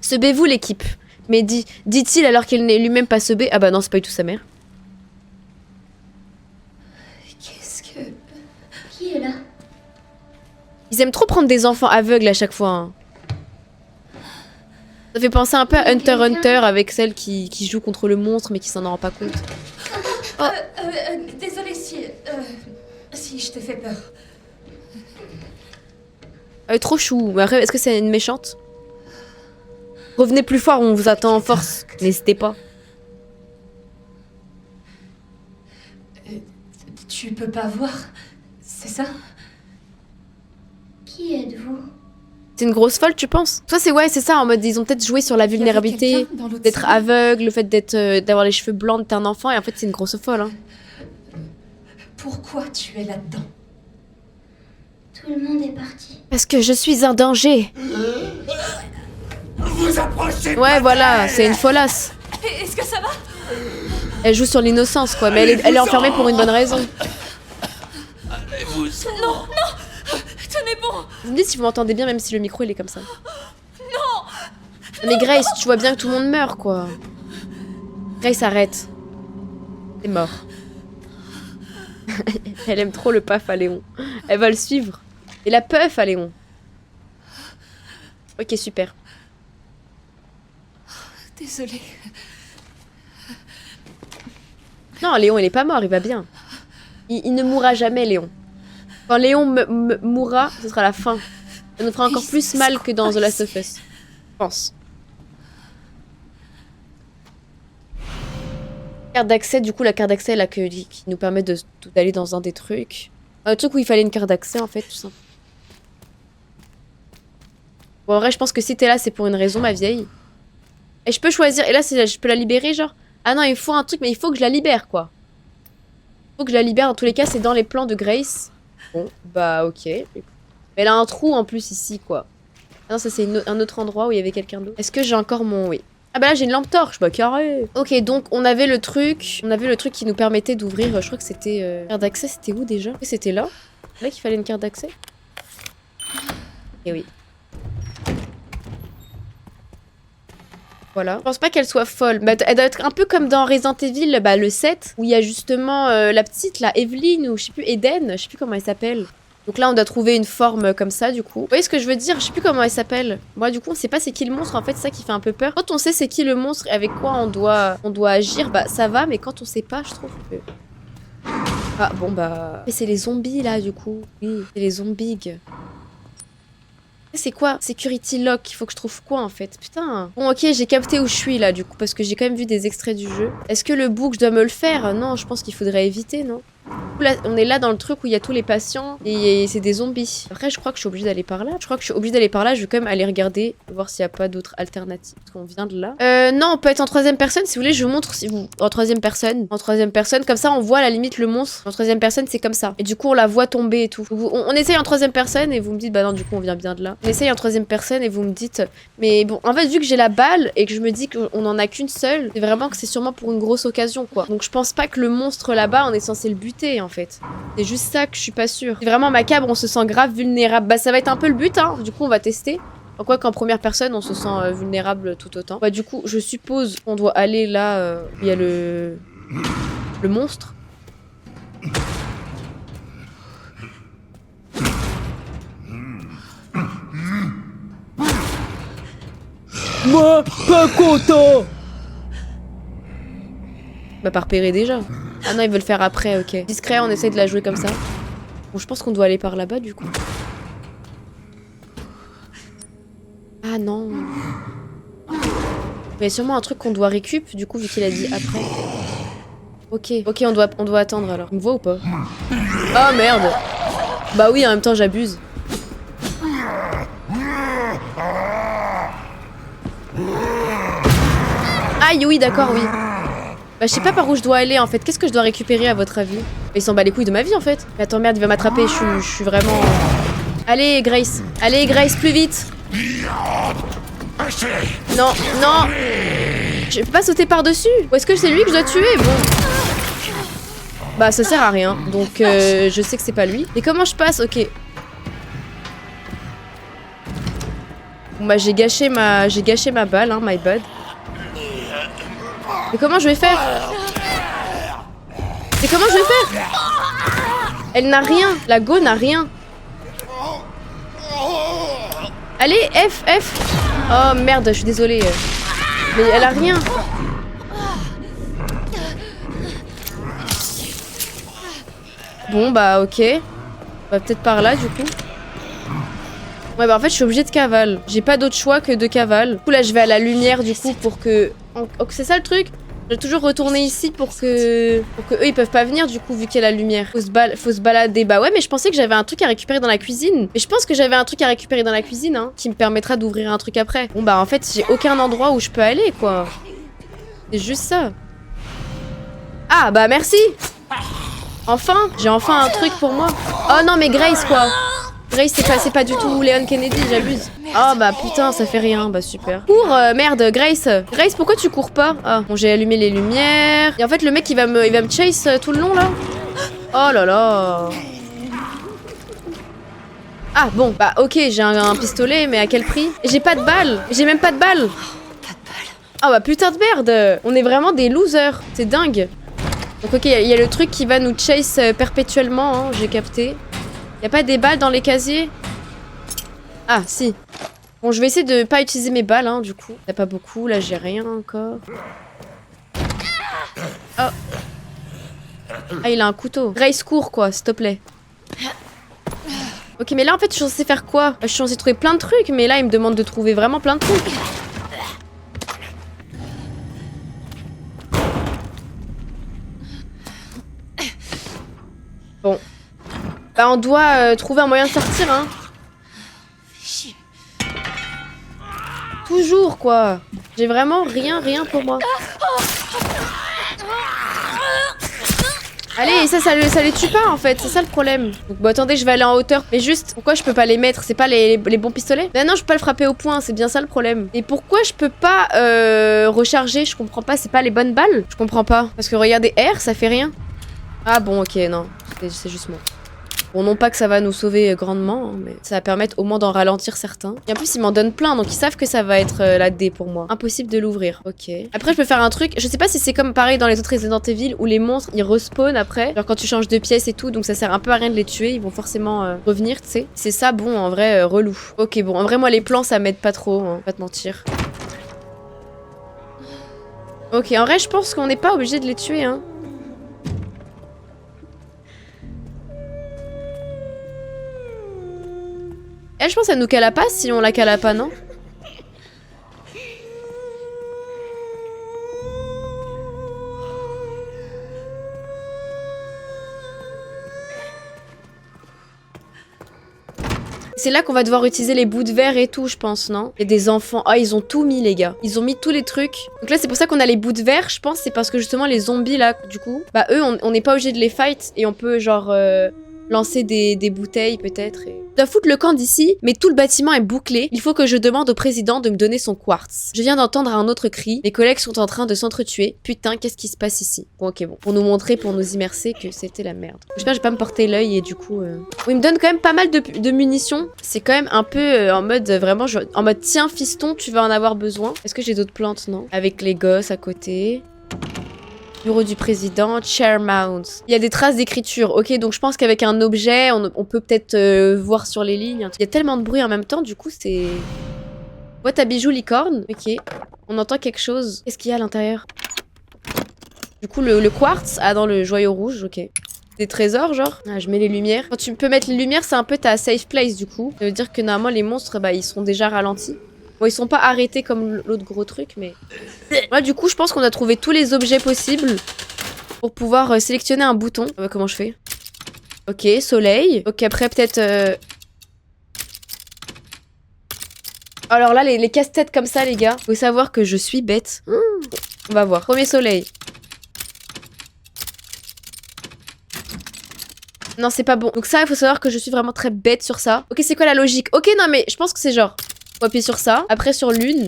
Sebez-vous l'équipe. Mais dit-il alors qu'il n'est lui-même pas sebé. Ah bah non, c'est pas du tout sa mère. Qu'est-ce que... Qui est là? Ils aiment trop prendre des enfants aveugles à chaque fois. Hein. Ça fait penser un peu à Hunter x Hunter avec celle qui joue contre le monstre mais qui s'en rend pas compte. Oh. Désolée si je t'ai fait peur. Elle est trop chou. Mais après, est-ce que c'est une méchante? Revenez plus fort, on vous attend en force. N'hésitez pas. Tu peux pas voir, c'est ça? Qui êtes-vous? C'est une grosse folle, tu penses? Toi, c'est ça, en mode ils ont peut-être joué sur la vulnérabilité, d'être aveugle, le fait d'avoir les cheveux blancs, d'être un enfant, et en fait, c'est une grosse folle. Hein. Pourquoi tu es là-dedans? Tout le monde est parti. Parce que je suis un danger. Vous approchez. Ouais, voilà, c'est une folasse. Est-ce que ça va? Elle joue sur l'innocence, quoi, mais elle est enfermée pour une bonne raison. Non. Tenez bon. Vous me dites si vous m'entendez bien, même si le micro il est comme ça. Non. Mais Grace, tu vois bien que tout le monde meurt, quoi. Grace, arrête. C'est mort. Elle aime trop le paf à Léon. Elle va le suivre. Et la puff à Léon. Ok, super. Désolée. Non, Léon, il est pas mort, il va bien. Il ne mourra jamais, Léon. Quand Léon mourra, ce sera la fin. Ça nous fera encore plus mal que dans The Last of Us. Je pense. Carte d'accès, du coup, la carte d'accès là qui nous permet d'aller dans un des trucs. Un truc où il fallait une carte d'accès, en fait, tout ça. Bon, en vrai, je pense que si t'es là, c'est pour une raison, ma vieille. Et je peux choisir. Et là, je peux la libérer, genre. Ah non, il faut un truc, mais il faut que je la libère, quoi. Il faut que je la libère. Dans tous les cas, c'est dans les plans de Grace. Bon, bah, ok. Elle a un trou en plus ici, quoi. Ah non, ça, c'est un autre endroit où il y avait quelqu'un d'autre. Est-ce que j'ai encore mon... Oui. Ah bah là, j'ai une lampe torche. Bah, carré. Ok, donc, on avait le truc qui nous permettait d'ouvrir... Je crois que c'était... Carte d'accès, c'était où, déjà? C'était là? Là qu'il fallait une carte d'accès? Et oui. Voilà. Je pense pas qu'elle soit folle. Bah, elle doit être un peu comme dans Resident Evil, bah, le 7, où il y a justement la petite, là, Evelyn, ou je sais plus, Eden, je sais plus comment elle s'appelle. Donc là, on doit trouver une forme comme ça, du coup. Vous voyez ce que je veux dire? Je sais plus comment elle s'appelle. Moi, du coup, on sait pas c'est qui le monstre, en fait, c'est ça qui fait un peu peur. Quand on sait c'est qui le monstre et avec quoi on doit agir, bah, ça va, mais quand on sait pas, je trouve que... Ah, bon, bah... Mais c'est les zombies, là, du coup. Oui, c'est les zombies. C'est quoi? Security lock, il faut que je trouve quoi en fait? Putain. Bon ok, j'ai capté où je suis là du coup, parce que j'ai quand même vu des extraits du jeu. Est-ce que le book je dois me le faire? Non, je pense qu'il faudrait éviter, non? Là, on est là dans le truc où il y a tous les patients et c'est des zombies. Après, je crois que je suis obligée d'aller par là. Je vais quand même aller regarder, voir s'il n'y a pas d'autres alternatives. Parce qu'on vient de là. Non, on peut être en troisième personne. Si vous voulez, je vous montre si vous... En troisième personne. En troisième personne. Comme ça, on voit à la limite le monstre. En troisième personne, c'est comme ça. Et du coup, on la voit tomber et tout. On essaye en troisième personne et vous me dites, bah non, du coup, on vient bien de là. On essaye en troisième personne et vous me dites, mais bon, en fait, vu que j'ai la balle et que je me dis qu'on en a qu'une seule, c'est vraiment que c'est sûrement pour une grosse occasion, quoi. Donc, je pense pas que le monstre là-bas, on est censé le buter, en fait. C'est juste ça que je suis pas sûre. C'est vraiment macabre, on se sent grave vulnérable. Bah ça va être un peu le but, hein. Du coup on va tester. En quoi qu'en première personne on se sent vulnérable tout autant. Bah du coup je suppose qu'on doit aller là où il y a le monstre. Moi pas content. Bah pas repérer déjà. Ah non, ils veulent le faire après, ok. Discret, on essaie de la jouer comme ça. Bon, je pense qu'on doit aller par là-bas, du coup. Ah non. Mais sûrement un truc qu'on doit récup, du coup, vu qu'il a dit après. Ok, on doit attendre, alors. Il me voit ou pas? Oh, merde. Bah oui, en même temps, j'abuse. Aïe, oui, d'accord, oui. Bah je sais pas par où je dois aller en fait, qu'est-ce que je dois récupérer à votre avis? Il s'en bat les couilles de ma vie en fait. Mais attends merde, il va m'attraper, je suis vraiment... Allez Grace, plus vite. Non, non. Je peux pas sauter par-dessus. Ou est-ce que c'est lui que je dois tuer? Bon. Bah ça sert à rien, donc je sais que c'est pas lui. Mais comment je passe? Ok. Bon bah j'ai gâché ma balle, hein, my bad. Mais comment je vais faire? Mais comment je vais faire? Elle n'a rien, la go n'a rien. Allez, F. Oh merde, je suis désolée. Mais elle a rien. Bon bah ok. Bah peut-être par là du coup. Ouais bah en fait je suis obligée de cavale. J'ai pas d'autre choix que de cavale. Du coup là je vais à la lumière du coup pour que... c'est ça le truc. Je vais toujours retourner ici pour que eux ils peuvent pas venir du coup vu qu'il y a la lumière. Faut se balader. Bah ouais mais je pensais que j'avais un truc à récupérer dans la cuisine. Mais je pense que j'avais un truc à récupérer dans la cuisine hein, qui me permettra d'ouvrir un truc après. Bon bah en fait j'ai aucun endroit où je peux aller quoi. C'est juste ça. Ah bah merci. Enfin, j'ai enfin un truc pour moi. Oh non mais Grace quoi. Grace c'est pas du tout Leon Kennedy, j'abuse. Oh bah putain ça fait rien, bah super. Cours, merde Grace. Grace pourquoi tu cours pas? Ah bon j'ai allumé les lumières. Et en fait le mec il va me chase tout le long là. Oh là là. Ah bon bah ok j'ai un pistolet mais à quel prix? J'ai pas de balles. J'ai même pas de balles. Ah bah putain de merde. On est vraiment des losers. C'est dingue. Donc ok, il y a le truc qui va nous chase perpétuellement, hein, j'ai capté. Y a pas des balles dans les casiers? Ah, si. Bon, je vais essayer de pas utiliser mes balles, hein, du coup. Y'a pas beaucoup, là j'ai rien encore. Oh. Ah, il a un couteau. Grace court, quoi, s'il te plaît. Ok, mais là en fait, je suis censée faire quoi? Je suis censée trouver plein de trucs, mais là il me demande de trouver vraiment plein de trucs. Bon. Bah on doit trouver un moyen de sortir hein. Toujours quoi. J'ai vraiment rien pour moi. Allez, ça les tue pas en fait, c'est ça le problème. Donc bon attendez, je vais aller en hauteur. Mais juste, pourquoi je peux pas les mettre? C'est pas les bons pistolets? Non, je peux pas le frapper au poing, c'est bien ça le problème. Et pourquoi je peux pas recharger? Je comprends pas, c'est pas les bonnes balles? Je comprends pas. Parce que regardez, R, ça fait rien. Ah bon, ok, non. C'est juste moi. Bon, non pas que ça va nous sauver grandement, hein, mais ça va permettre au moins d'en ralentir certains. Et en plus, ils m'en donnent plein, donc ils savent que ça va être la D pour moi. Impossible de l'ouvrir. Ok. Après, je peux faire un truc. Je sais pas si c'est comme pareil dans les autres Resident Evil où les monstres, ils respawnent après. Genre quand tu changes de pièce et tout, donc ça sert un peu à rien de les tuer. Ils vont forcément revenir, tu sais. C'est ça, bon, en vrai, relou. Ok, bon, en vrai, moi, les plans, ça m'aide pas trop, hein, pas te mentir. Ok, en vrai, je pense qu'on n'est pas obligé de les tuer, hein. Eh, je pense qu'elle nous calapasse si on la cala pas, non? C'est là qu'on va devoir utiliser les bouts de verre et tout, je pense, non? Il y a des enfants. Ah, ils ont tout mis, les gars. Ils ont mis tous les trucs. Donc là, c'est pour ça qu'on a les bouts de verre, je pense. C'est parce que justement, les zombies, là, du coup, bah eux, on n'est pas obligé de les fight. Et on peut, genre... lancer des bouteilles peut-être et... Je dois foutre le camp d'ici, mais tout le bâtiment est bouclé. Il faut que je demande au président de me donner son quartz. Je viens d'entendre un autre cri. Mes collègues sont en train de s'entretuer. Putain, qu'est-ce qui se passe ici? Bon, ok, bon. Pour nous montrer, pour nous immerser que c'était la merde. J'espère que je vais pas me porter l'œil et du coup... Oui, il me donne quand même pas mal de munitions. C'est quand même un peu en mode vraiment... en mode tiens, fiston, tu vas en avoir besoin. Est-ce que j'ai d'autres plantes? Non. Avec les gosses à côté... Bureau du président, chair mount. Il y a des traces d'écriture. Ok, donc je pense qu'avec un objet, on peut peut-être voir sur les lignes. Il y a tellement de bruit en même temps, du coup, c'est... Boîte à bijoux licorne. Ok. On entend quelque chose. Qu'est-ce qu'il y a à l'intérieur? Du coup, le quartz. Ah, dans le joyau rouge, ok. Des trésors, genre. Ah, je mets les lumières. Quand tu peux mettre les lumières, c'est un peu ta safe place, du coup. Ça veut dire que normalement, les monstres, bah, ils seront déjà ralentis. Bon, ils sont pas arrêtés comme l'autre gros truc, mais... Là, du coup, je pense qu'on a trouvé tous les objets possibles pour pouvoir sélectionner un bouton. Comment je fais? Ok, soleil. Ok, après, peut-être... Alors là, les casse-têtes comme ça, les gars. Faut savoir que je suis bête. On va voir. Premier soleil. Non, c'est pas bon. Donc ça, il faut savoir que je suis vraiment très bête sur ça. Ok, c'est quoi la logique? Ok, non, mais je pense que c'est genre... On va appuyer sur ça, après sur lune,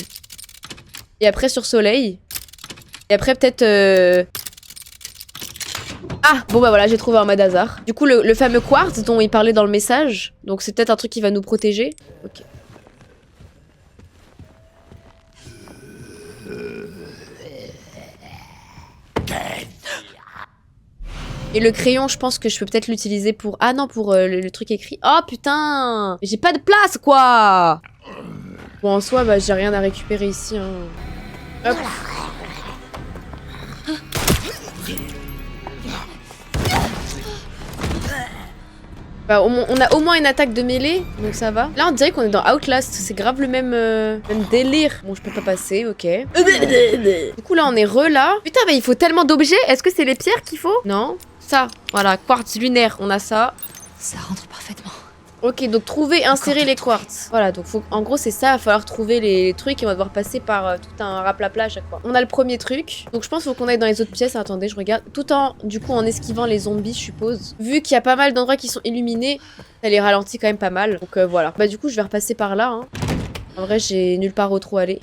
et après sur soleil, et après peut-être... Ah, bon bah voilà, j'ai trouvé un mode hasard. Du coup, le fameux quartz dont il parlait dans le message, donc c'est peut-être un truc qui va nous protéger. Ok. Et le crayon, je pense que je peux peut-être l'utiliser pour... Ah non, pour le truc écrit. Oh putain! J'ai pas de place, quoi! Bon, en soi, bah, j'ai rien à récupérer ici. Hein. Hop. Bah, on a au moins une attaque de mêlée, donc ça va. Là, on dirait qu'on est dans Outlast. C'est grave le même délire. Bon, je peux pas passer, ok. Du coup, là, on est là. Putain, mais il faut tellement d'objets. Est-ce que c'est les pierres qu'il faut? Non. Ça, voilà, quartz lunaire, on a ça. Ça rentre parfaitement. Ok, donc trouver, insérer les quartz. Voilà, donc en gros c'est ça, il va falloir trouver les trucs et on va devoir passer par tout un raplapla à chaque fois. On a le premier truc, donc je pense qu'il faut qu'on aille dans les autres pièces. Attendez, je regarde. Tout en, du coup, en esquivant les zombies, je suppose. Vu qu'il y a pas mal d'endroits qui sont illuminés, ça les ralentit quand même pas mal. Donc voilà. Bah du coup, je vais repasser par là. Hein. En vrai, j'ai nulle part où trop aller.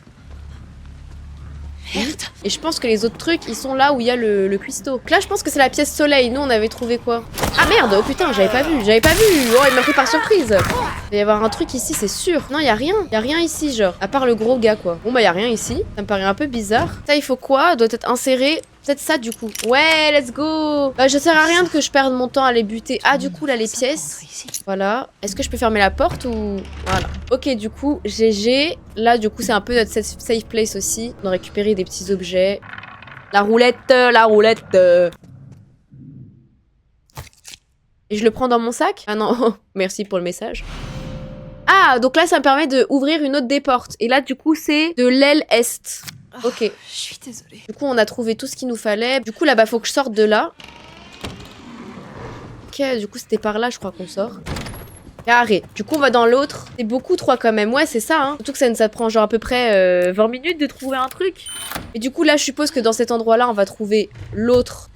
Merde. Et je pense que les autres trucs, ils sont là où il y a le cuistot. Donc là, je pense que c'est la pièce soleil. Nous, on avait trouvé quoi? Ah merde, oh putain, j'avais pas vu. Oh, il m'a pris par surprise. Il va y avoir un truc ici, c'est sûr. Non, il y a rien. Il y a rien ici, genre. À part le gros gars, quoi. Bon, bah, il y a rien ici. Ça me paraît un peu bizarre. Ça, il faut quoi? Doit être inséré. Peut-être ça, du coup. Ouais, let's go. Bah, je sert à rien que je perde mon temps à les buter. Ah, du coup, là, les pièces. Voilà. Est-ce que je peux fermer la porte ou... Voilà. Ok, du coup, GG. Là, du coup, c'est un peu notre safe place aussi. On a récupéré des petits objets. La roulette, la roulette. Et je le prends dans mon sac? Ah non, merci pour le message. Ah, donc là, ça me permet d'ouvrir une autre des portes. Et là, du coup, c'est de l'aile est. Ok. Je suis désolée. Du coup, on a trouvé tout ce qu'il nous fallait. Du coup, là-bas, faut que je sorte de là. Ok, du coup, c'était par là, je crois qu'on sort. Carré. Du coup, on va dans l'autre. C'est beaucoup 3 quand même. Ouais, c'est ça, hein. Surtout que ça prend genre à peu près 20 minutes de trouver un truc. Et du coup, là, je suppose que dans cet endroit-là, on va trouver l'autre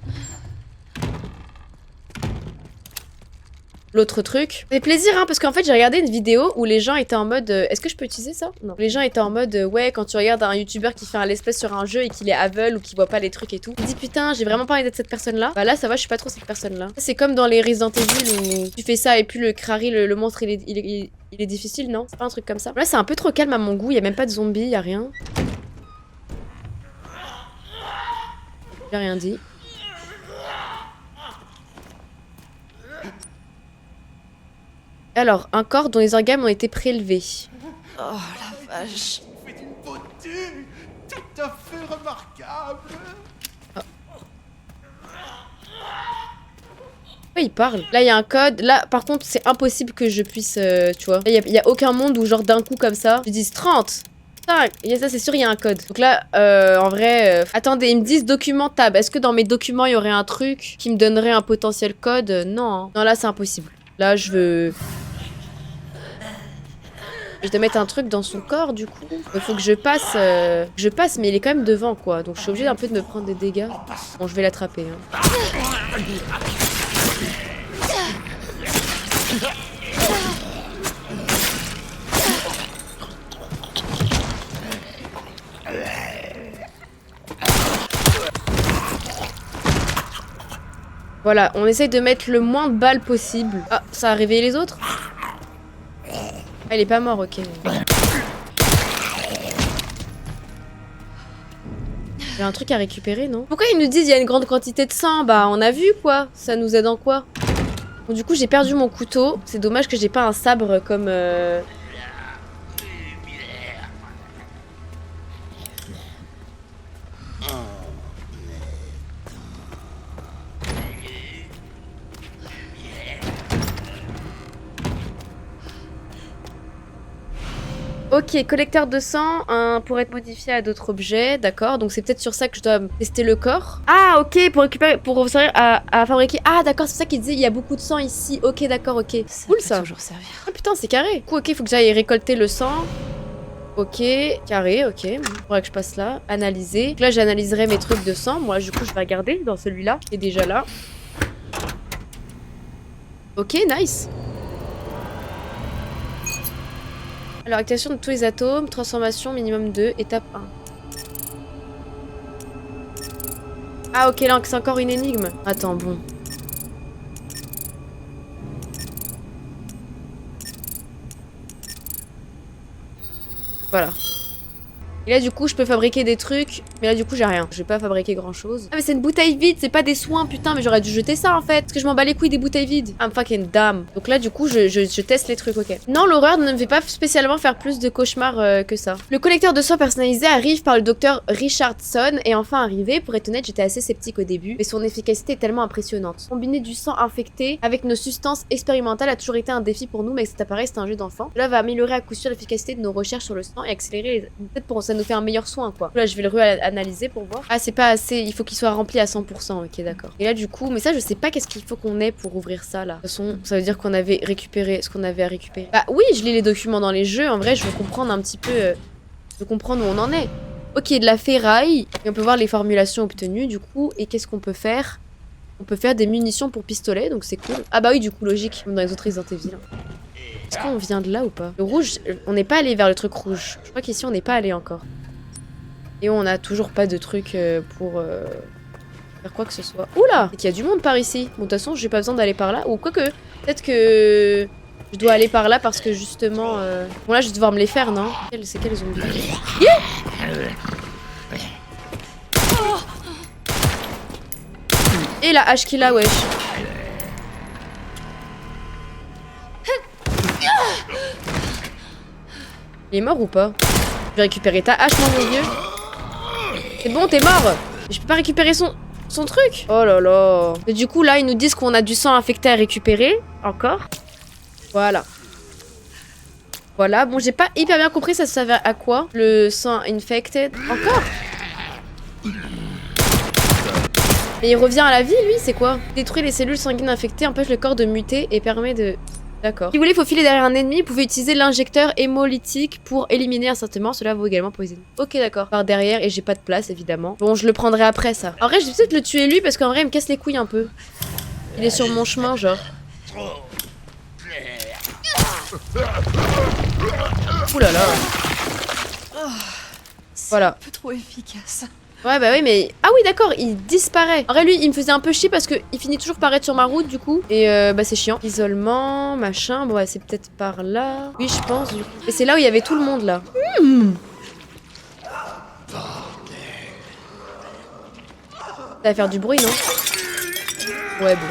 truc. Ça fait plaisir, hein, parce qu'en fait, j'ai regardé une vidéo où les gens étaient en mode... Est-ce que je peux utiliser ça? Non. Les gens étaient en mode... ouais, quand tu regardes un youtubeur qui fait un let's play sur un jeu et qu'il est aveugle ou qu'il voit pas les trucs et tout. Tu te dis, putain, j'ai vraiment pas envie d'être cette personne-là. Bah là, ça va, je suis pas trop cette personne-là. C'est comme dans les Resident Evil où tu fais ça et puis le Crary, le monstre, il est difficile, non? C'est pas un truc comme ça. Là, c'est un peu trop calme à mon goût. Il y a même pas de zombies, y a rien. J'ai rien dit. Alors, un corps dont les organes ont été prélevés. Oh la vache. Fais une beauté, tout à fait remarquable. Oh. Ouais, il parle. Là, il y a un code. Là, par contre, c'est impossible que je puisse, tu vois. Il y a aucun monde où, genre, d'un coup, comme ça, je dis 30. Et ça, c'est sûr, il y a un code. Donc là, en vrai... Attendez, ils me disent document tab. Est-ce que dans mes documents, il y aurait un truc qui me donnerait un potentiel code? Non. Hein. Non, là, c'est impossible. Là, je veux... Je dois mettre un truc dans son corps, du coup. Il faut que je passe... mais il est quand même devant, quoi. Donc, je suis obligée un peu de me prendre des dégâts. Bon, je vais l'attraper. Hein. Voilà, on essaye de mettre le moins de balles possible. Ah, ça a réveillé les autres? Ah, il est pas mort, ok. J'ai un truc à récupérer, non? Pourquoi ils nous disent il y a une grande quantité de sang? Bah, on a vu, quoi. Ça nous aide en quoi? Bon, du coup, j'ai perdu mon couteau. C'est dommage que j'ai pas un sabre comme... Ok, collecteur de sang pour être modifié à d'autres objets, d'accord. Donc c'est peut-être sur ça que je dois tester le corps. Ah, ok, pour récupérer, pour servir à fabriquer. Ah, d'accord, c'est ça qu'il disait, il y a beaucoup de sang ici. Ok, d'accord, ok. Cool ça. Toujours servir. Ah putain, c'est carré. Du coup, ok, faut que j'aille récolter le sang. Ok, carré, ok. Faudrait que je passe là. Analyser. Donc là, j'analyserai mes trucs de sang. Moi, du coup, je vais regarder dans celui-là, qui est déjà là. Ok, nice. Alors, activation de tous les atomes, transformation minimum 2, étape 1. Ah, ok, là, c'est encore une énigme. Attends, bon. Voilà. Et là, du coup, je peux fabriquer des trucs. Mais là, du coup, j'ai rien. Je vais pas fabriquer grand chose. Ah, mais c'est une bouteille vide, c'est pas des soins, putain. Mais j'aurais dû jeter ça en fait. Parce que je m'en bats les couilles des bouteilles vides. I'm fucking damn. Donc là, du coup, je teste les trucs, ok. Non, l'horreur ne me fait pas spécialement faire plus de cauchemars que ça. Le collecteur de soins personnalisé arrive par le docteur Richardson. Et enfin arrivé. Pour être honnête, j'étais assez sceptique au début. Mais son efficacité est tellement impressionnante. Combiner du sang infecté avec nos substances expérimentales a toujours été un défi pour nous. Mais cet appareil, c'est un jeu d'enfant. Cela va améliorer à coup sûr l'efficacité de nos recherches sur le sang et accélérer les... Peut-être pour ça nous fait un meilleur soin, quoi. Là, je vais le réanalyser pour voir. Ah, c'est pas assez. Il faut qu'il soit rempli à 100%. Ok, d'accord. Et là, du coup, mais ça, je sais pas qu'est-ce qu'il faut qu'on ait pour ouvrir ça, là. De toute façon, ça veut dire qu'on avait récupéré ce qu'on avait à récupérer. Bah oui, je lis les documents dans les jeux. En vrai, je veux comprendre un petit peu... je veux comprendre où on en est. Ok, de la ferraille. Et on peut voir les formulations obtenues, du coup. Et qu'est-ce qu'on peut faire? On peut faire des munitions pour pistolet, donc c'est cool. Ah bah oui, du coup, logique. Comme dans les autres Resident Evil. Est-ce qu'on vient de là ou pas? Le rouge, on n'est pas allé vers le truc rouge. Je crois qu'ici, on n'est pas allé encore. Et on a toujours pas de truc pour faire quoi que ce soit. Oula! Et qu'il y a du monde par ici. Bon, de toute façon, j'ai pas besoin d'aller par là. Ou quoique, peut-être que je dois aller par là parce que justement... Bon, là, je vais devoir me les faire, non? C'est quels zombies? Yeah! Et la hache qu'il a, wesh. Il est mort ou pas? Je vais récupérer ta hache, mon vieux. C'est bon, t'es mort. Je peux pas récupérer son truc. Oh là là. Et du coup, là, ils nous disent qu'on a du sang infecté à récupérer. Encore. Voilà. Voilà. Bon, j'ai pas hyper bien compris ça servait à quoi. Le sang infected. Encore. Mais il revient à la vie, lui, c'est quoi? Détruire les cellules sanguines infectées, empêche le corps de muter et permet de... D'accord. Si vous voulez faufiler derrière un ennemi, vous pouvez utiliser l'injecteur hémolytique pour éliminer instantanément. Cela vaut également pour les ennemis. Ok, d'accord. Par derrière, et j'ai pas de place, évidemment. Bon, je le prendrai après, ça. En vrai, je vais peut-être le tuer lui, parce qu'en vrai, il me casse les couilles un peu. Il est sur mon chemin, genre. Ouh là là. Voilà. Un peu trop efficace. Ouais, bah oui, mais... Ah oui, d'accord, il disparaît. En vrai, lui, il me faisait un peu chier parce qu'il finit toujours par être sur ma route, du coup. Et bah, c'est chiant. Isolement, machin. Bon, ouais, c'est peut-être par là. Oui, je pense, du coup. Et c'est là où il y avait tout le monde, là. Ça va faire du bruit, non? Ouais, bon.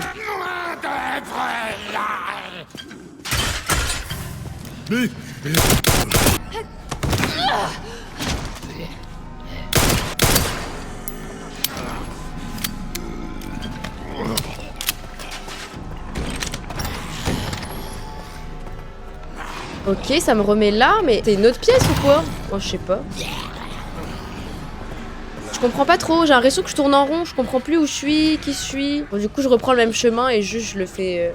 Ok, ça me remet là, mais c'est une autre pièce ou quoi? Oh, je sais pas. Je comprends pas trop, j'ai l'impression que je tourne en rond, je comprends plus où je suis, qui je suis. Bon, du coup, je reprends le même chemin et juste je le fais.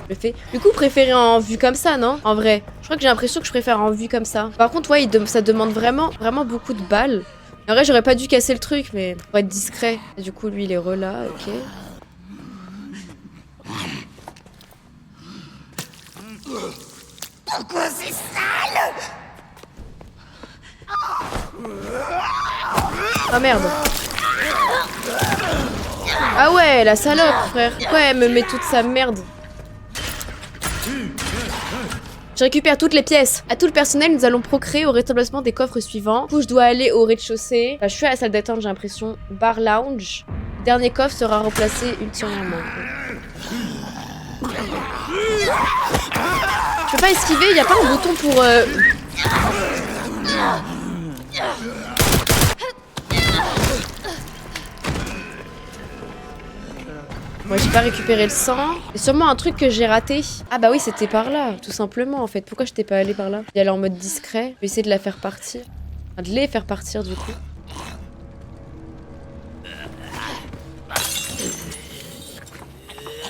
Du coup, préféré en vue comme ça, non? En vrai, je crois que j'ai l'impression que je préfère en vue comme ça. Par contre, ouais, ça demande vraiment beaucoup de balles. En vrai, j'aurais pas dû casser le truc, mais pour être discret. Et du coup, lui, il est là, ok. Pourquoi c'est sale? Ah merde. Ah ouais, la salope, frère. Pourquoi elle me met toute sa merde? Je récupère toutes les pièces. À tout le personnel, nous allons procréer au rétablissement des coffres suivants. Du coup, je dois aller au rez-de-chaussée. Enfin, je suis à la salle d'attente, j'ai l'impression. Bar lounge. Le dernier coffre sera remplacé ultérieurement. Je peux pas esquiver, y a pas un bouton pour... Moi j'ai pas récupéré le sang. C'est sûrement un truc que j'ai raté. Ah bah oui, c'était par là, tout simplement en fait. Pourquoi je t'ai pas allé par là? J'y allais en mode discret. Je vais essayer de la faire partir. Enfin, de les faire partir du coup.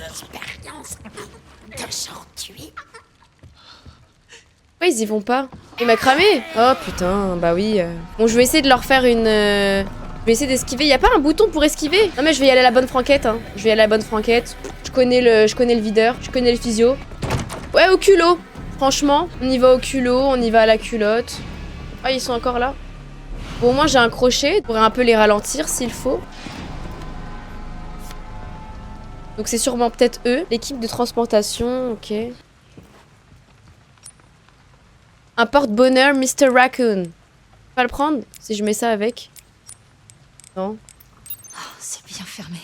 L'expérience d'aujourd'hui. Pourquoi ils y vont pas? Il m'a cramé. Oh putain, bah oui. Bon, je vais essayer de leur faire une... Je vais essayer d'esquiver. Y a pas un bouton pour esquiver? Non mais je vais y aller à la bonne franquette. Hein. Je vais y aller à la bonne franquette. Je connais le videur. Je connais le physio. Ouais, au culot. Franchement, on y va au culot. On y va à la culotte. Ah, ils sont encore là. Bon, au moins j'ai un crochet. Je pourrais un peu les ralentir s'il faut. Donc c'est sûrement peut-être eux. L'équipe de transportation, ok. Un porte-bonheur, Mr. Raccoon. Pas le prendre si je mets ça avec. Non. Oh, c'est bien fermé.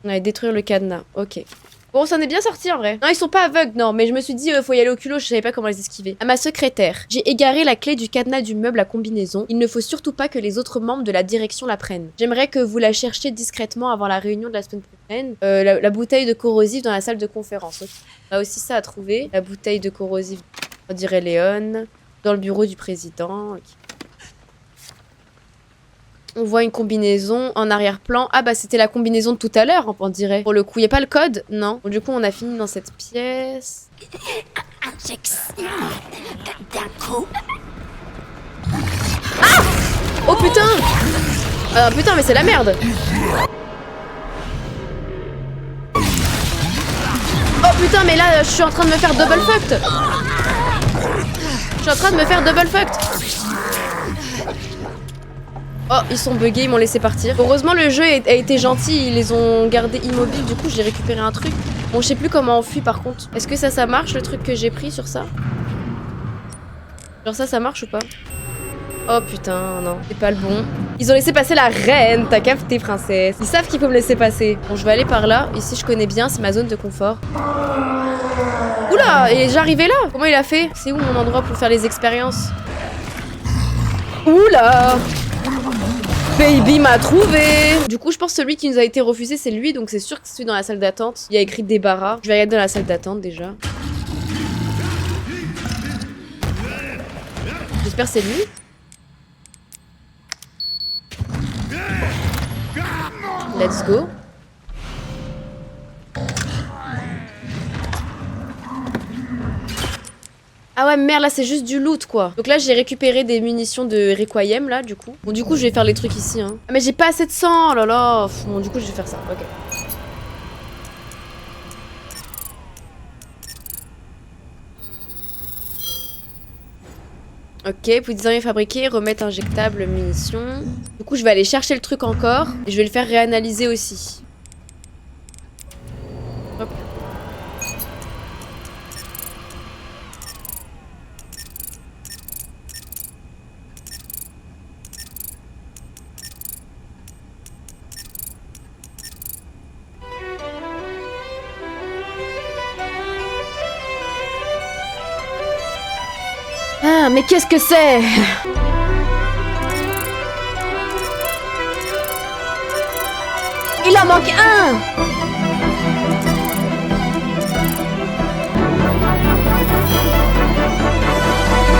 On allait détruire le cadenas. Ok. Bon, ça en est bien sorti en vrai. Non, ils sont pas aveugles, non, mais je me suis dit, faut y aller au culot, je savais pas comment les esquiver. À ma secrétaire, j'ai égaré la clé du cadenas du meuble à combinaison. Il ne faut surtout pas que les autres membres de la direction la prennent. J'aimerais que vous la cherchiez discrètement avant la réunion de la semaine prochaine. La bouteille de corrosif dans la salle de conférence. Okay. On a aussi ça à trouver. La bouteille de corrosif, on dirait Léon. Dans le bureau du président. Okay. On voit une combinaison en arrière-plan. Ah bah c'était la combinaison de tout à l'heure, on dirait. Pour le coup, il n'y a pas le code? Non. Bon, du coup, on a fini dans cette pièce. Injection d'un coup. Ah! Oh putain! Putain, mais c'est la merde! Oh putain, mais là, je suis en train de me faire double fucked! Je suis en train de me faire double fucked! Oh, ils sont buggés, ils m'ont laissé partir. Heureusement, le jeu a été gentil, ils les ont gardés immobiles. Du coup, j'ai récupéré un truc. Bon, je sais plus comment on fuit par contre. Est-ce que ça marche, le truc que j'ai pris sur ça? Genre ça marche ou pas? Oh putain, non, c'est pas le bon. Ils ont laissé passer la reine, t'as capté, princesse. Ils savent qu'ils peuvent me laisser passer. Bon, je vais aller par là. Ici, je connais bien, c'est ma zone de confort. Oula, il est déjà arrivé là? Comment il a fait? C'est où mon endroit pour faire les expériences? Oula! Baby m'a trouvé. Du coup, je pense que celui qui nous a été refusé, c'est lui. Donc c'est sûr que c'est celui dans la salle d'attente. Il y a écrit débarras. Je vais regarder dans la salle d'attente déjà. J'espère que c'est lui. Let's go. Ah ouais, merde, là c'est juste du loot quoi. Donc là j'ai récupéré des munitions de Requiem là du coup. Bon du coup je vais faire les trucs ici hein. Ah mais j'ai pas assez de sang, oh là là. Bon du coup je vais faire ça, ok. Ok, pour désormais fabriquer, remettre injectable, munitions. Du coup je vais aller chercher le truc encore. Et je vais le faire réanalyser aussi. Hop. Ah, mais qu'est-ce que c'est? Il en manque un!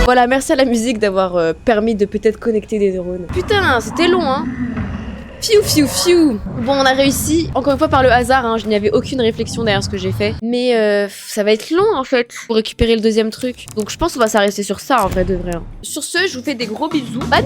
Voilà, merci à la musique d'avoir permis de peut-être connecter des neurones. Putain, c'était long, hein? Fiu fiu fiu. Bon, on a réussi, encore une fois par le hasard, hein, je n'y avais aucune réflexion derrière ce que j'ai fait. Mais ça va être long en fait, pour récupérer le deuxième truc. Donc je pense qu'on va s'arrêter sur ça en vrai de vrai. Hein. Sur ce, je vous fais des gros bisous. Bye.